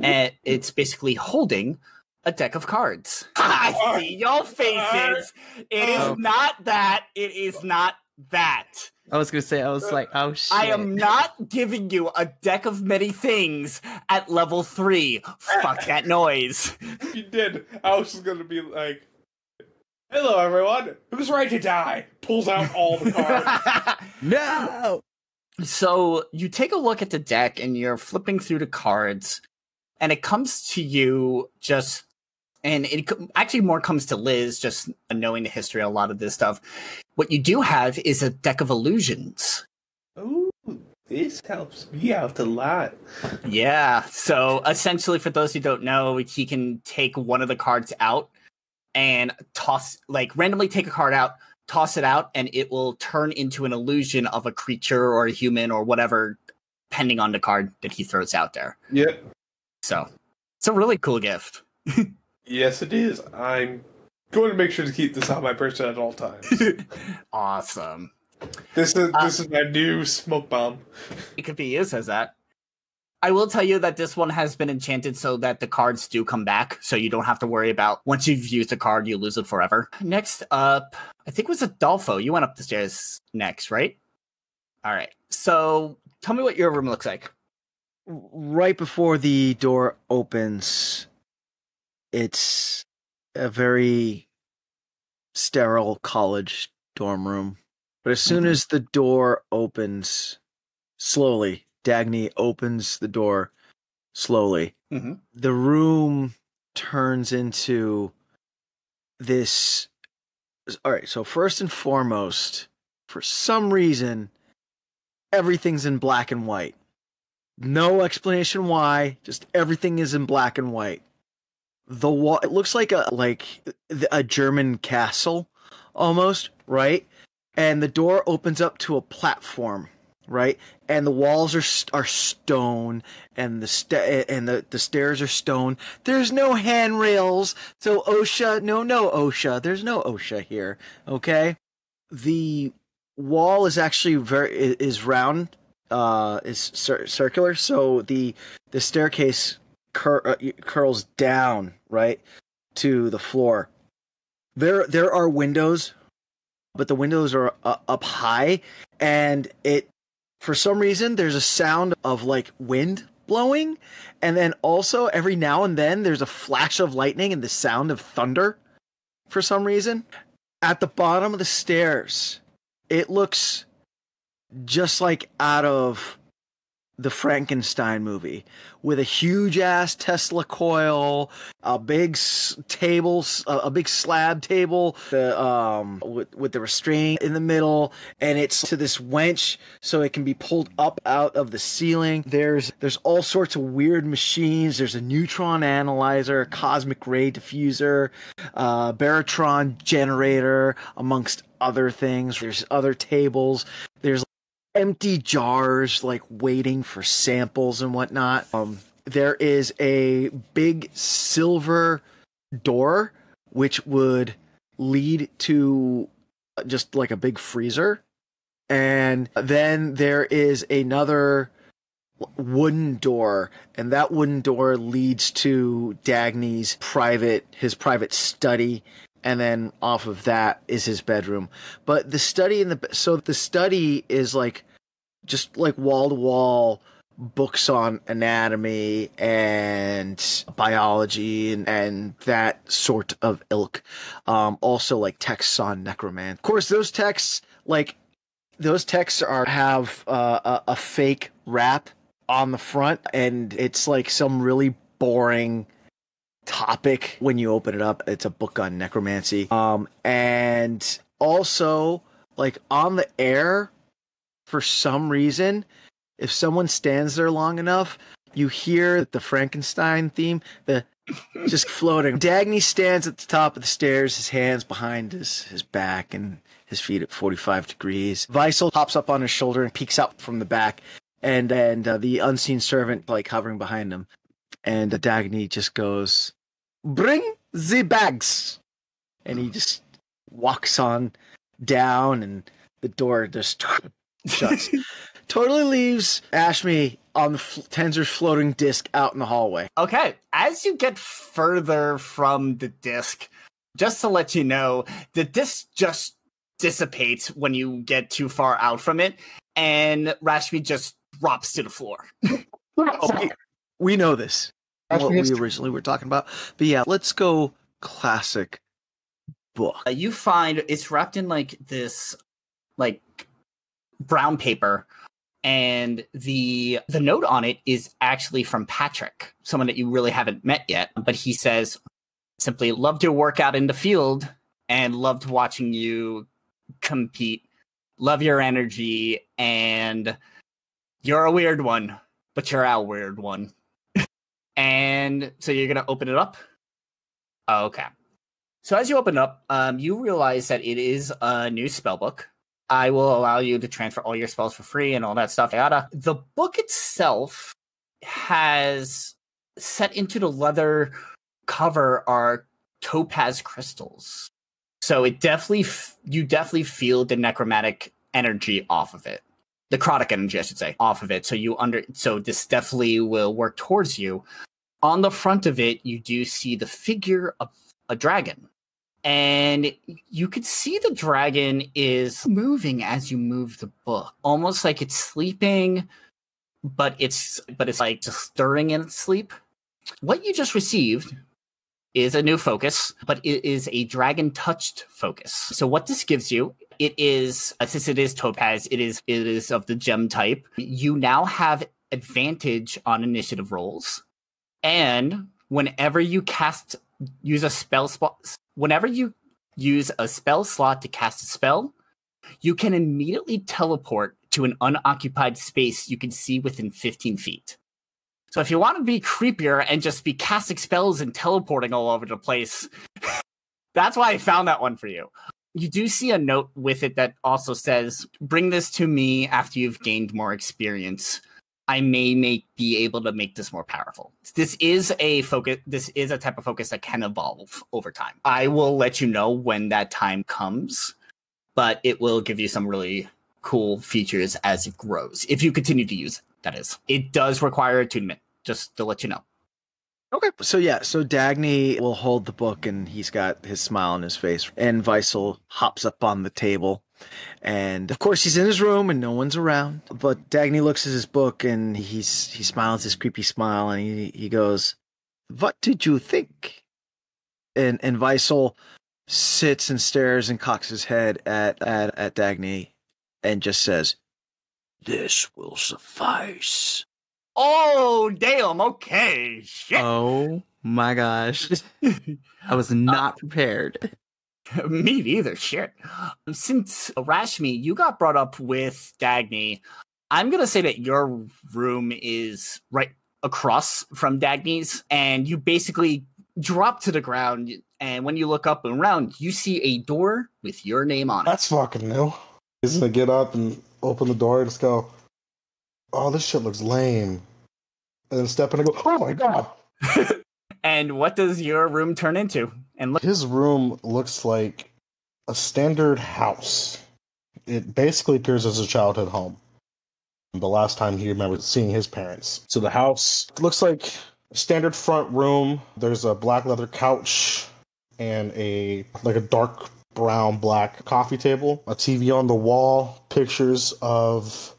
And it's basically holding a deck of cards. I see your faces. It is not that. It is not that. I was gonna say. I was like, oh shit. I am not giving you a deck of many things at level 3. Fuck that noise. If you did, I was just gonna be like, "Hello, everyone. Who's ready to die?" Pulls out all the cards. No! So you take a look at the deck and you're flipping through the cards, and it comes to you just, and it actually more comes to Liz, just knowing the history of a lot of this stuff. What you do have is a deck of illusions. Ooh, this helps me out a lot. Yeah. So essentially, for those who don't know, he can take one of the cards out and randomly take a card out, toss it out, and it will turn into an illusion of a creature or a human or whatever, depending on the card that he throws out there. Yep. So it's a really cool gift. Yes, it is. I'm going to make sure to keep this on my person at all times. Awesome. This is my new smoke bomb. It could be used as that. I will tell you that this one has been enchanted so that the cards do come back, so you don't have to worry about once you've used a card, you lose it forever. Next up, I think it was Adolfo. You went up the stairs next, right? All right. So tell me what your room looks like. Right before the door opens, it's a very sterile college dorm room. But as soon as the door opens, slowly, Dagny opens the door slowly. Mm-hmm. The room turns into this. All right, so first and foremost, for some reason, everything's in black and white. No explanation why, just everything is in black and white. The wall, it looks like a German castle almost, right? And the door opens up to a platform, right? And the walls are stone, and the stairs are stone. There's no handrails, so OSHA, no OSHA. There's no OSHA here, okay? The wall is actually is round, is circular, so the staircase curls down, right, to the floor. There are windows, but the windows are up high, and for some reason there's a sound of like wind blowing, and then also every now and then there's a flash of lightning and the sound of thunder for some reason. At the bottom of the stairs, it looks just like out of the Frankenstein movie, with a huge ass Tesla coil, a big table, a big slab table, with the restraint in the middle, and it's to this winch so it can be pulled up out of the ceiling. There's all sorts of weird machines. There's a neutron analyzer, a cosmic ray diffuser, barytron generator, amongst other things. There's other tables. There's empty jars like waiting for samples and whatnot. There is a big silver door which would lead to just like a big freezer, and then there is another wooden door, and that wooden door leads to Dagny's private study. And then off of that is his bedroom. But the study the study is like just like wall to wall books on anatomy and biology and that sort of ilk. Also like texts on necromancy. Of course, those texts have a fake wrap on the front, and it's like some really boring topic. When you open it up, it's a book on necromancy. And also, like, on the air, for some reason, if someone stands there long enough, you hear the Frankenstein theme, just floating. Dagny stands at the top of the stairs, his hands behind his back and his feet at 45 degrees. Weissel hops up on his shoulder and peeks out from the back, and the unseen servant, like, hovering behind him. And Dagny just goes, "Bring the bags," and he just walks on down, and the door just shuts. Totally leaves Ashmi on the Tenser's floating disc out in the hallway. Okay, as you get further from the disc, just to let you know, the disc just dissipates when you get too far out from it, and Rashmi just drops to the floor. We know this. What we originally were talking about. But yeah, let's go classic book. You find it's wrapped in like this like brown paper, and the note on it is actually from Patrick, someone that you really haven't met yet. But he says simply, "Loved your work out in the field and loved watching you compete. Love your energy, and you're a weird one, but you're our weird one." And so you're going to open it up? Okay. So as you open up, you realize that it is a new spell book. I will allow you to transfer all your spells for free and all that stuff. The book itself has, set into the leather cover, are topaz crystals. So it you definitely feel the necromantic energy off of it. The necrotic energy, I should say, off of it. So this definitely will work towards you. On the front of it, you do see the figure of a dragon. And you could see the dragon is moving as you move the book. Almost like it's sleeping, but it's like just stirring in its sleep. What you just received is a new focus, but it is a dragon-touched focus. So what this gives you, it is, since it is topaz, it is of the gem type. You now have advantage on initiative rolls. And whenever you use a spell slot to cast a spell, you can immediately teleport to an unoccupied space you can see within 15 feet. So if you want to be creepier and just be casting spells and teleporting all over the place, that's why I found that one for you. You do see a note with it that also says, "Bring this to me after you've gained more experience. I may be able to make this more powerful." This is a focus. This is a type of focus that can evolve over time. I will let you know when that time comes, but it will give you some really cool features as it grows. If you continue to use it, that is. It does require attunement, just to let you know. Okay. So Dagny will hold the book and he's got his smile on his face, and Weissel hops up on the table. And of course he's in his room and no one's around. But Dagny looks at his book and he smiles his creepy smile and he goes, "What did you think?" And Weissel sits and stares and cocks his head at Dagny and just says, "This will suffice." Oh, damn. Okay. Shit. Oh my gosh. I was not prepared. Me neither. Shit. Since Rashmi, you got brought up with Dagny, I'm going to say that your room is right across from Dagny's, and you basically drop to the ground, and when you look up and around, you see a door with your name on it. That's fucking new. He's gonna get up and open the door and just go, "Oh, this shit looks lame," and then step in and go, "Oh my god!" And what does your room turn into? And look, His room looks like a standard house. It basically appears as a childhood home. The last time he remembered seeing his parents. So the house looks like a standard front room. There's a black leather couch and a dark brown black coffee table, a TV on the wall, pictures of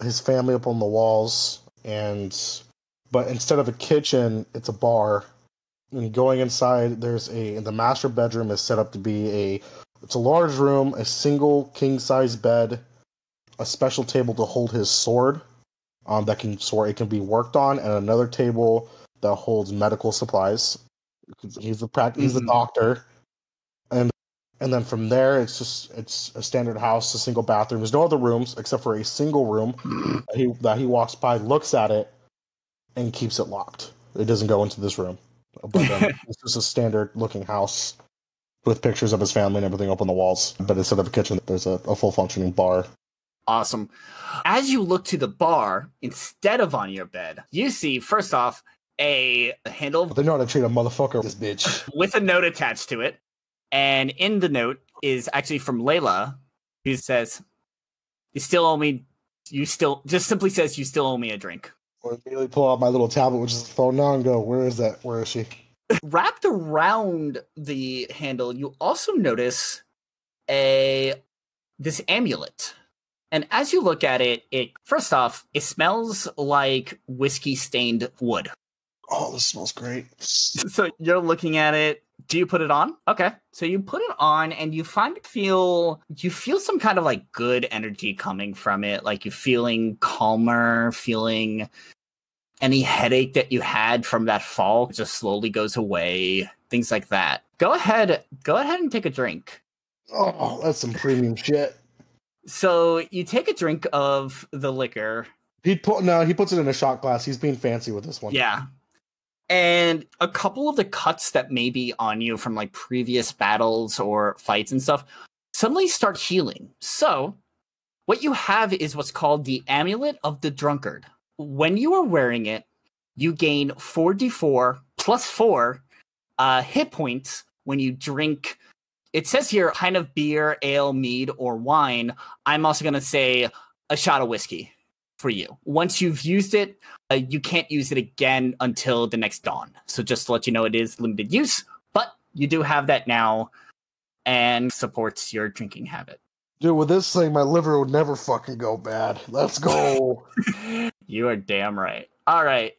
his family up on the walls, but instead of a kitchen, it's a bar. And going inside, the master bedroom is set up to be it's a large room, a single king-size bed, a special table to hold his sword, it can be worked on, and another table that holds medical supplies. He's the doctor. And then from there, it's a standard house, a single bathroom. There's no other rooms except for a single room that he walks by, looks at it, and keeps it locked. It doesn't go into this room. But it's just a standard-looking house with pictures of his family and everything up on the walls. But instead of a kitchen, there's a full-functioning bar. Awesome. As you look to the bar, instead of on your bed, you see, first off, a handle. They know how to treat a motherfucker, this bitch. With a note attached to it. And in the note is actually from Layla, who says, just simply says, "You still owe me a drink." Or immediately pull out my little tablet, which is the phone now, and go, "Where is that? Where is she?" Wrapped around the handle, you also notice this amulet. And as you look at it, first off, it smells like whiskey-stained wood. Oh, this smells great. So you're looking at it. Do you put it on? Okay. So you put it on and you feel some kind of like good energy coming from it. Like you're feeling calmer, feeling any headache that you had from that fall just slowly goes away. Things like that. Go ahead and take a drink. Oh, that's some premium shit. So you take a drink of the liquor. He puts it in a shot glass. He's being fancy with this one. Yeah. And a couple of the cuts that may be on you from like previous battles or fights and stuff suddenly start healing. So what you have is what's called the Amulet of the Drunkard. When you are wearing it, you gain 4d4 plus 4 hit points when you drink. It says here kind of beer, ale, mead, or wine. I'm also going to say a shot of whiskey for you. Once you've used it, you can't use it again until the next dawn. So just to let you know, it is limited use, but you do have that now and supports your drinking habit. Dude, with this thing, my liver would never fucking go bad. Let's go. You are damn right. All right.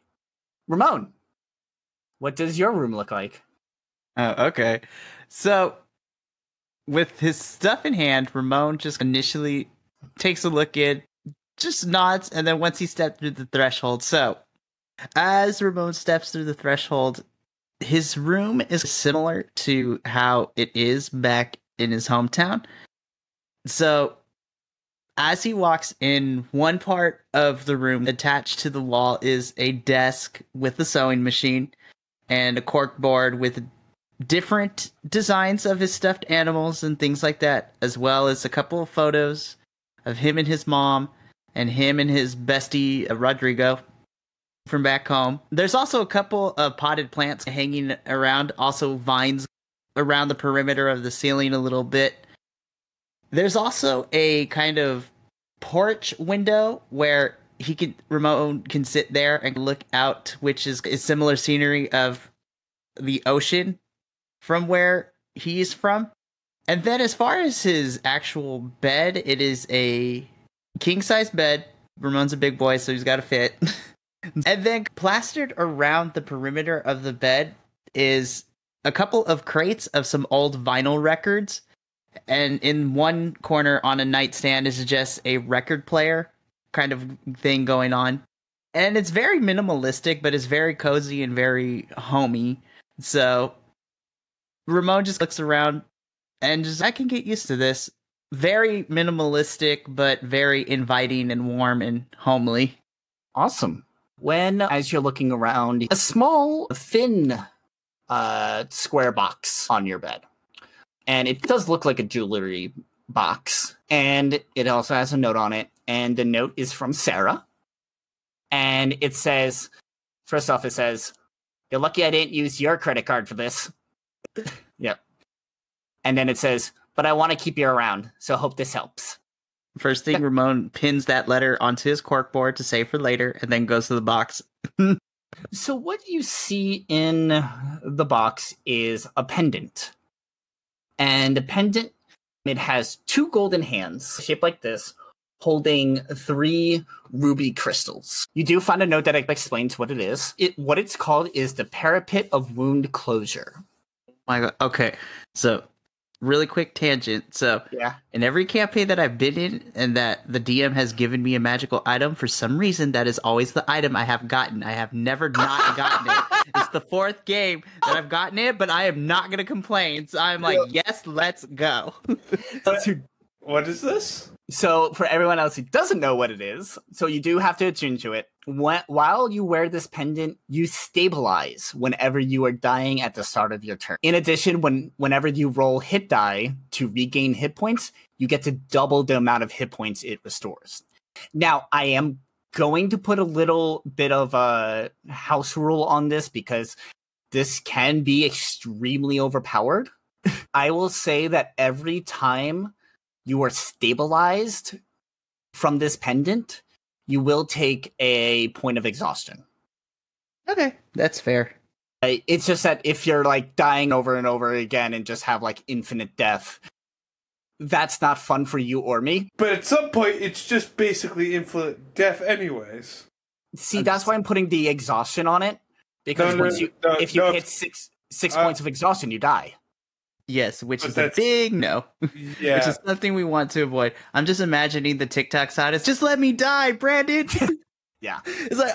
Ramon, what does your room look like? Okay. So, with his stuff in hand, Ramon just initially takes a look in, just nods, and then once he stepped through the threshold. So, as Ramon steps through the threshold, his room is similar to how it is back in his hometown. So, as he walks in, one part of the room attached to the wall is a desk with a sewing machine and a corkboard with different designs of his stuffed animals and things like that, as well as a couple of photos of him and his mom and him and his bestie Rodrigo from back home. There's also a couple of potted plants hanging around, also vines around the perimeter of the ceiling a little bit. There's also a kind of porch window where Ramon can sit there and look out, which is similar scenery of the ocean from where he is from. And then as far as his actual bed, it is a king-size bed. Ramon's a big boy, so he's got to fit. And then plastered around the perimeter of the bed is a couple of crates of some old vinyl records. And in one corner on a nightstand is just a record player kind of thing going on. And it's very minimalistic, but it's very cozy and very homey. So Ramon just looks around and I can get used to this. Very minimalistic, but very inviting and warm and homely. Awesome. As you're looking around, a small, thin square box on your bed. And it does look like a jewelry box. And it also has a note on it. And the note is from Sarah. And it says, first off, it says, "You're lucky I didn't use your credit card for this." Yep. And then it says, "But I want to keep you around, so hope this helps." First thing, Ramon pins that letter onto his corkboard to save for later, and then goes to the box. So what you see in the box is a pendant. And the pendant, it has 2 golden hands, shaped like this, holding 3 ruby crystals. You do find a note that explains what it is. What it's called is the Parapet of Wound Closure. My God. Okay, so really quick tangent. So yeah, in every campaign that I've been in and that the DM has given me a magical item, for some reason that is always the item I have gotten. I have never not gotten it. It's the 4th game that I've gotten it, but I am not going to complain. So I'm like, yes, let's go. What is this? So for everyone else who doesn't know what it is, so you do have to attune to it. While you wear this pendant, you stabilize whenever you are dying at the start of your turn. In addition, whenever you roll hit die to regain hit points, you get to double the amount of hit points it restores. Now, I am going to put a little bit of a house rule on this because this can be extremely overpowered. I will say that every time you are stabilized from this pendant, you will take a point of exhaustion. Okay, that's fair. It's just that if you're like dying over and over again and just have like infinite death, that's not fun for you or me. But at some point, it's just basically infinite death anyways. See, that's why I'm putting the exhaustion on it. Because if you hit six points of exhaustion, you die. Yes, which is a big no. Yeah. Which is something we want to avoid. I'm just imagining the TikTok side. It's just let me die, Brandon. Yeah. It's like,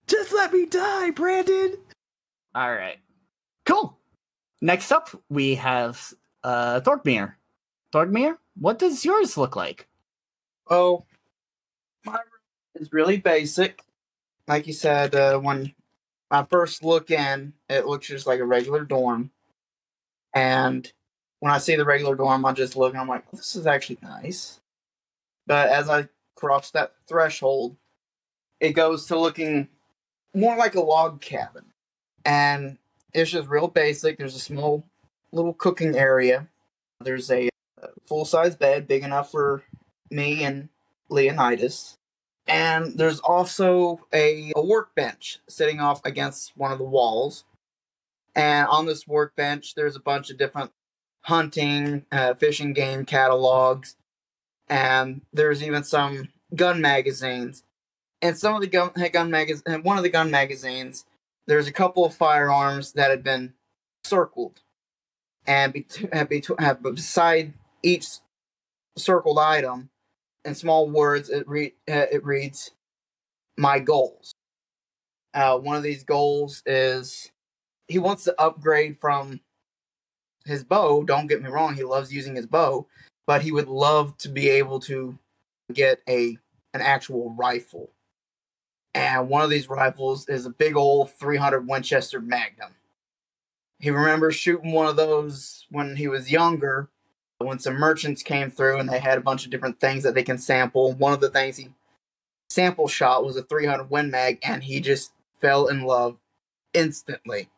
just let me die, Brandon. All right. Cool. Next up, we have Thorgmir. Thorgmir, what does yours look like? Oh, my room is really basic. Like you said, when I first look in, it looks just like a regular dorm. And when I see the regular dorm, I just look and I'm like, oh, this is actually nice. But as I cross that threshold, it goes to looking more like a log cabin. And it's just real basic. There's a small little cooking area. There's a full-size bed big enough for me and Leonidas. And there's also a workbench sitting off against one of the walls. And on this workbench, there's a bunch of different hunting, fishing game catalogs, and there's even some gun magazines. And some of the one of the gun magazines, there's a couple of firearms that had been circled, and beside each circled item, in small words, it reads, "My goals." One of these goals is he wants to upgrade from his bow. Don't get me wrong, he loves using his bow, but he would love to be able to get an actual rifle. And one of these rifles is a big old 300 Winchester Magnum. He remembers shooting one of those when he was younger, when some merchants came through and they had a bunch of different things that they can sample. One of the things he sample shot was a 300 Win Mag, and he just fell in love instantly.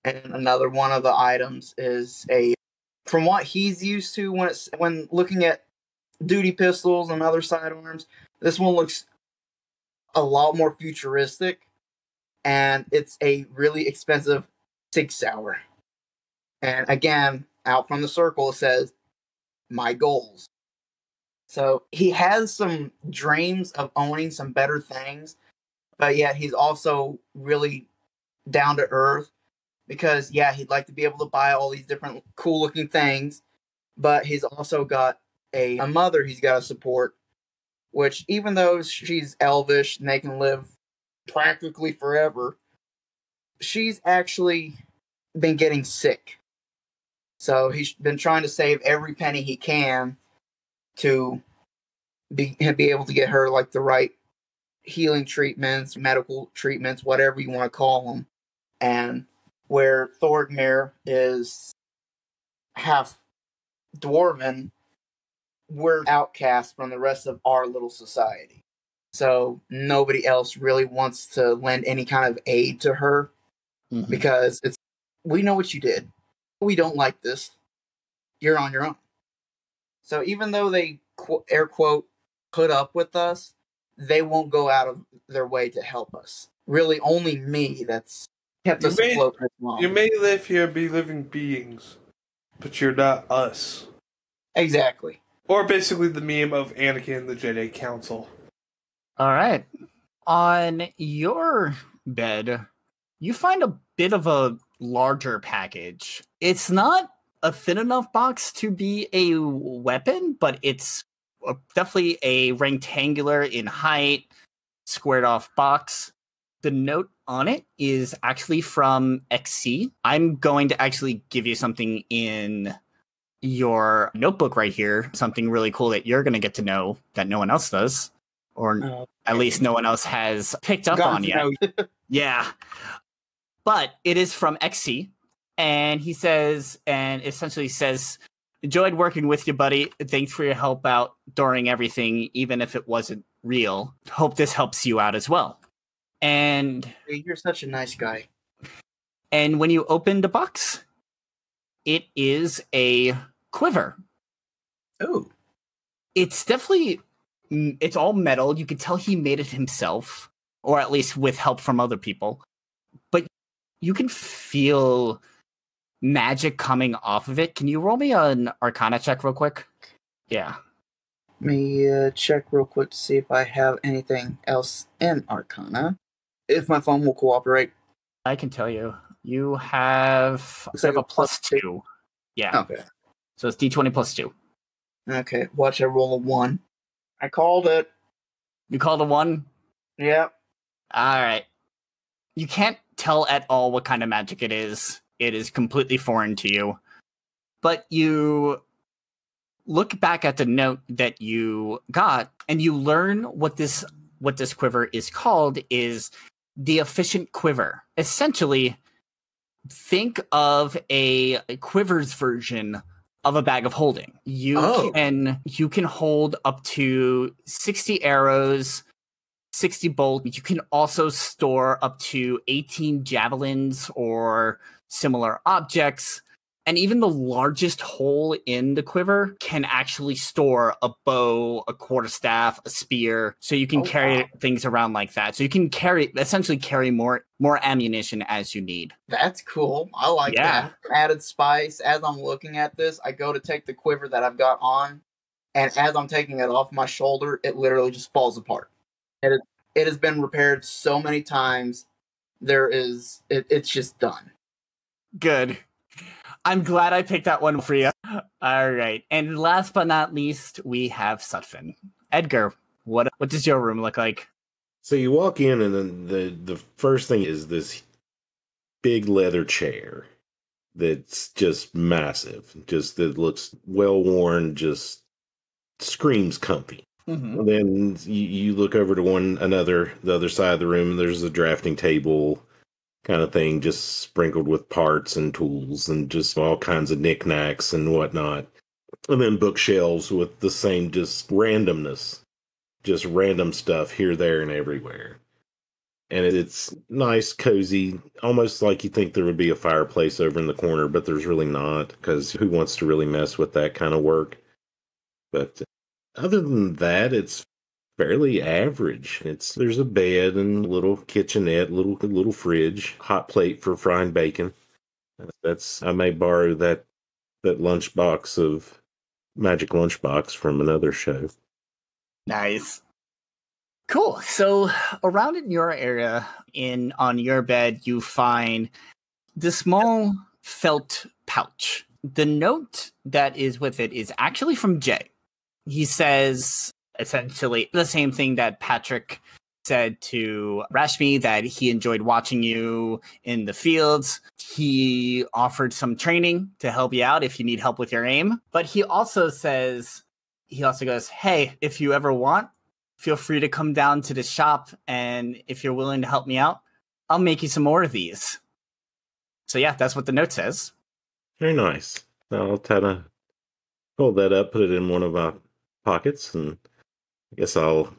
And another one of the items is from what he's used to when looking at duty pistols and other sidearms, this one looks a lot more futuristic, and it's a really expensive Sig Sauer. And again, out from the circle, it says, my goals. So he has some dreams of owning some better things, but yet he's also really down to earth because, yeah, he'd like to be able to buy all these different cool looking things, but he's also got a mother he's got to support, which even though she's elvish and they can live practically forever, she's actually been getting sick. So he's been trying to save every penny he can to be able to get her like the right healing treatments, medical treatments, whatever you want to call them. And where Thorgmir is half dwarven, we're outcast from the rest of our little society. So nobody else really wants to lend any kind of aid to her because we know what you did. We don't like this. You're on your own. So even though they, air quote, put up with us, they won't go out of their way to help us. Really, only me that's kept us afloat this long. You may live here, be living beings, but you're not us. Exactly. Or basically the meme of Anakin and the Jedi Council. All right. On your bed, you find a bit of a larger package. It's not a thin enough box to be a weapon, but it's definitely a rectangular in height, squared off box. The note on it is actually from XC. I'm going to actually give you something in your notebook right here, something really cool that you're going to get to know that no one else does, or at least no one else has picked up on yet. Yeah. But it is from XC, and he says, and essentially says, enjoyed working with you, buddy. Thanks for your help out during everything, even if it wasn't real. Hope this helps you out as well. And you're such a nice guy. And when you open the box, it is a quiver. Oh. It's definitely, it's all metal. You can tell he made it himself, or at least with help from other people. But you can feel magic coming off of it. Can you roll me an Arcana check real quick? Yeah. Let me check real quick to see if I have anything else in Arcana. If my phone will cooperate. I can tell you. You have a +2. Yeah. Okay. So it's D20 +2. Okay. Watch, I roll a 1. I called it. You called a 1? Yep. All right. You can't tell at all what kind of magic it is. It is completely foreign to you. But you look back at the note that you got, and you learn what this quiver is called is the Efficient Quiver. Essentially, think of a quiver's version of a bag of holding. You can hold up to 60 arrows, 60 bolts. You can also store up to 18 javelins or similar objects. And even the largest hole in the quiver can actually store a bow, a quarterstaff, a spear. So you can carry things around like that. So you can essentially carry more ammunition as you need. That's cool. I like that. Added spice. As I'm looking at this, I go to take the quiver that I've got on, and as I'm taking it off my shoulder, it literally just falls apart. It has been repaired so many times. It's just done. Good. I'm glad I picked that one for you. All right. And last but not least, we have Sutphin. Edgar, what does your room look like? So you walk in, and then the first thing is this big leather chair that's just massive. Just that looks well-worn, just screams comfy. Mm-hmm. And then you look over to the other side of the room, and there's a drafting table kind of thing, just sprinkled with parts and tools and just all kinds of knickknacks and whatnot. And then bookshelves with the same just randomness, just random stuff here, there, and everywhere. And it's nice, cozy, almost like you think there would be a fireplace over in the corner, but there's really not, because who wants to really mess with that kind of work? But other than that, it's fairly average. There's a bed and a little kitchenette, little fridge, hot plate for frying bacon. I may borrow that lunchbox of Magic Lunchbox from another show. Nice. Cool. So around in your area, on your bed, you find the small felt pouch. The note that is with it is actually from Jay. He says essentially the same thing that Patrick said to Rashmi, that he enjoyed watching you in the fields. He offered some training to help you out if you need help with your aim. But he also goes, hey, if you ever want, feel free to come down to the shop, and if you're willing to help me out, I'll make you some more of these. So yeah, that's what the note says. Very nice. I'll try to hold that up, put it in one of my pockets, and I guess I'll,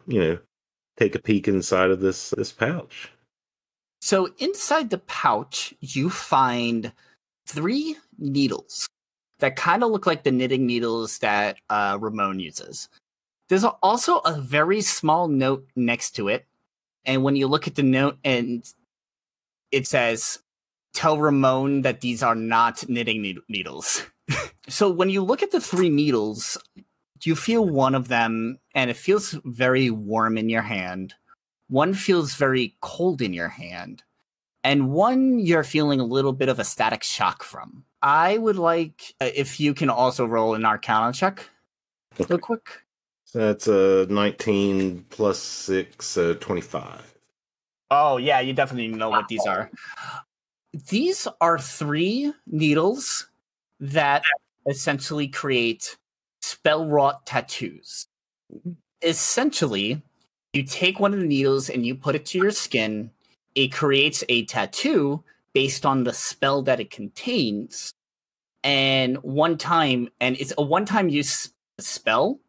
take a peek inside of this pouch. So inside the pouch, you find 3 needles that kind of look like the knitting needles that Ramon uses. There's also a very small note next to it. And when you look at the note, and it says, tell Ramon that these are not knitting needles. So when you look at the 3 needles, you feel one of them, and it feels very warm in your hand. One feels very cold in your hand. And one you're feeling a little bit of a static shock from. I would like, if you can also roll an Arcana check real quick. So that's a 19 plus 6, 25. Oh, yeah, you definitely know what these are. These are 3 needles that essentially create spell-wrought tattoos. Essentially, you take one of the needles and you put it to your skin. It creates a tattoo based on the spell that it contains. And it's a one-time use spell,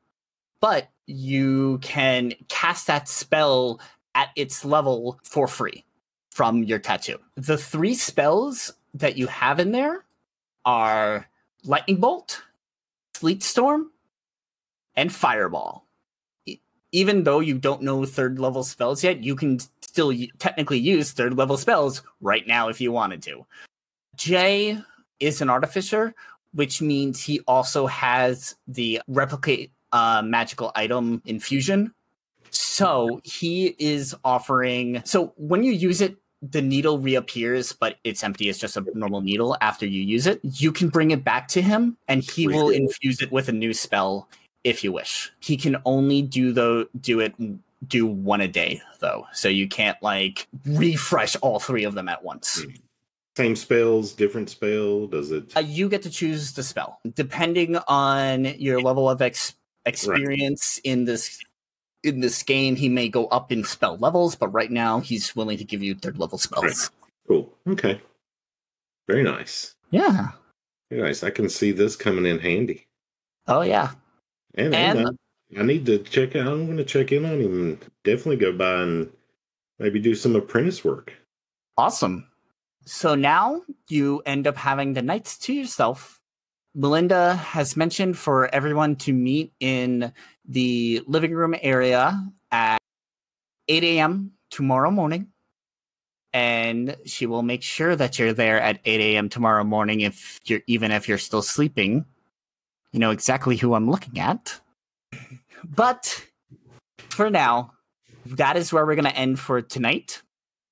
but you can cast that spell at its level for free from your tattoo. The 3 spells that you have in there are Lightning Bolt, Sleet Storm, and Fireball. Even though you don't know 3rd level spells yet, you can still technically use 3rd level spells right now if you wanted to. Jay is an artificer, which means he also has the replicate magical item infusion. So he is offering... So when you use it, the needle reappears, but it's empty. It's just a normal needle after you use it. You can bring it back to him, and he will infuse it with a new spell if you wish. He can only do one a day, though. So you can't, refresh all 3 of them at once. Same spells, different spell? Does it... you get to choose the spell. Depending on your level of experience in this game, he may go up in spell levels, but right now he's willing to give you 3rd level spells. Right. Cool. Okay. Very nice. Yeah. Very nice. I can see this coming in handy. Oh, yeah. And I need to check out. I'm going to check in on him and definitely go by and maybe do some apprentice work. Awesome. So now you end up having the nights to yourself. Melinda has mentioned for everyone to meet in the living room area at 8 a.m. tomorrow morning. And she will make sure that you're there at 8 a.m. tomorrow morning even if you're still sleeping. You know exactly who I'm looking at. But for now, that is where we're going to end for tonight.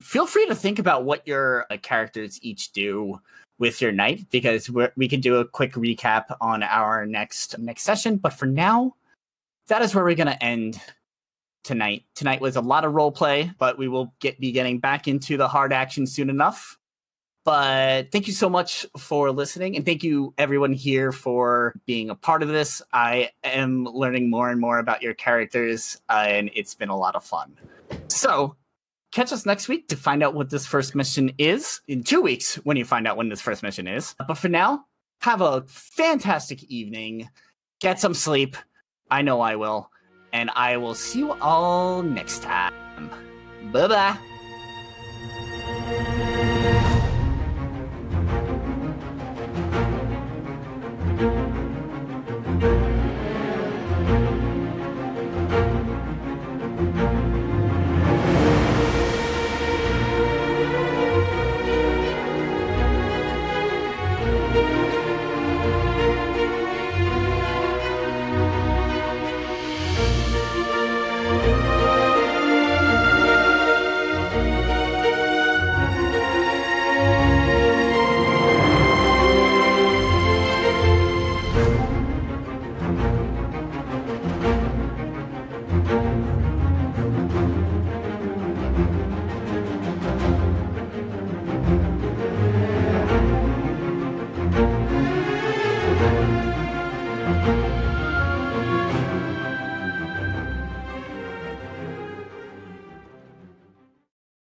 Feel free to think about what your characters each do with your night, because we can do a quick recap on our next session. But for now, that is where we're going to end tonight. Tonight was a lot of role play, but we will be getting back into the hard action soon enough. But thank you so much for listening, and thank you everyone here for being a part of this. I am learning more and more about your characters, and it's been a lot of fun. So catch us next week to find out what this first mission is. In 2 weeks, when you find out when this first mission is. But for now, have a fantastic evening. Get some sleep. I know I will. And I will see you all next time. Bye-bye.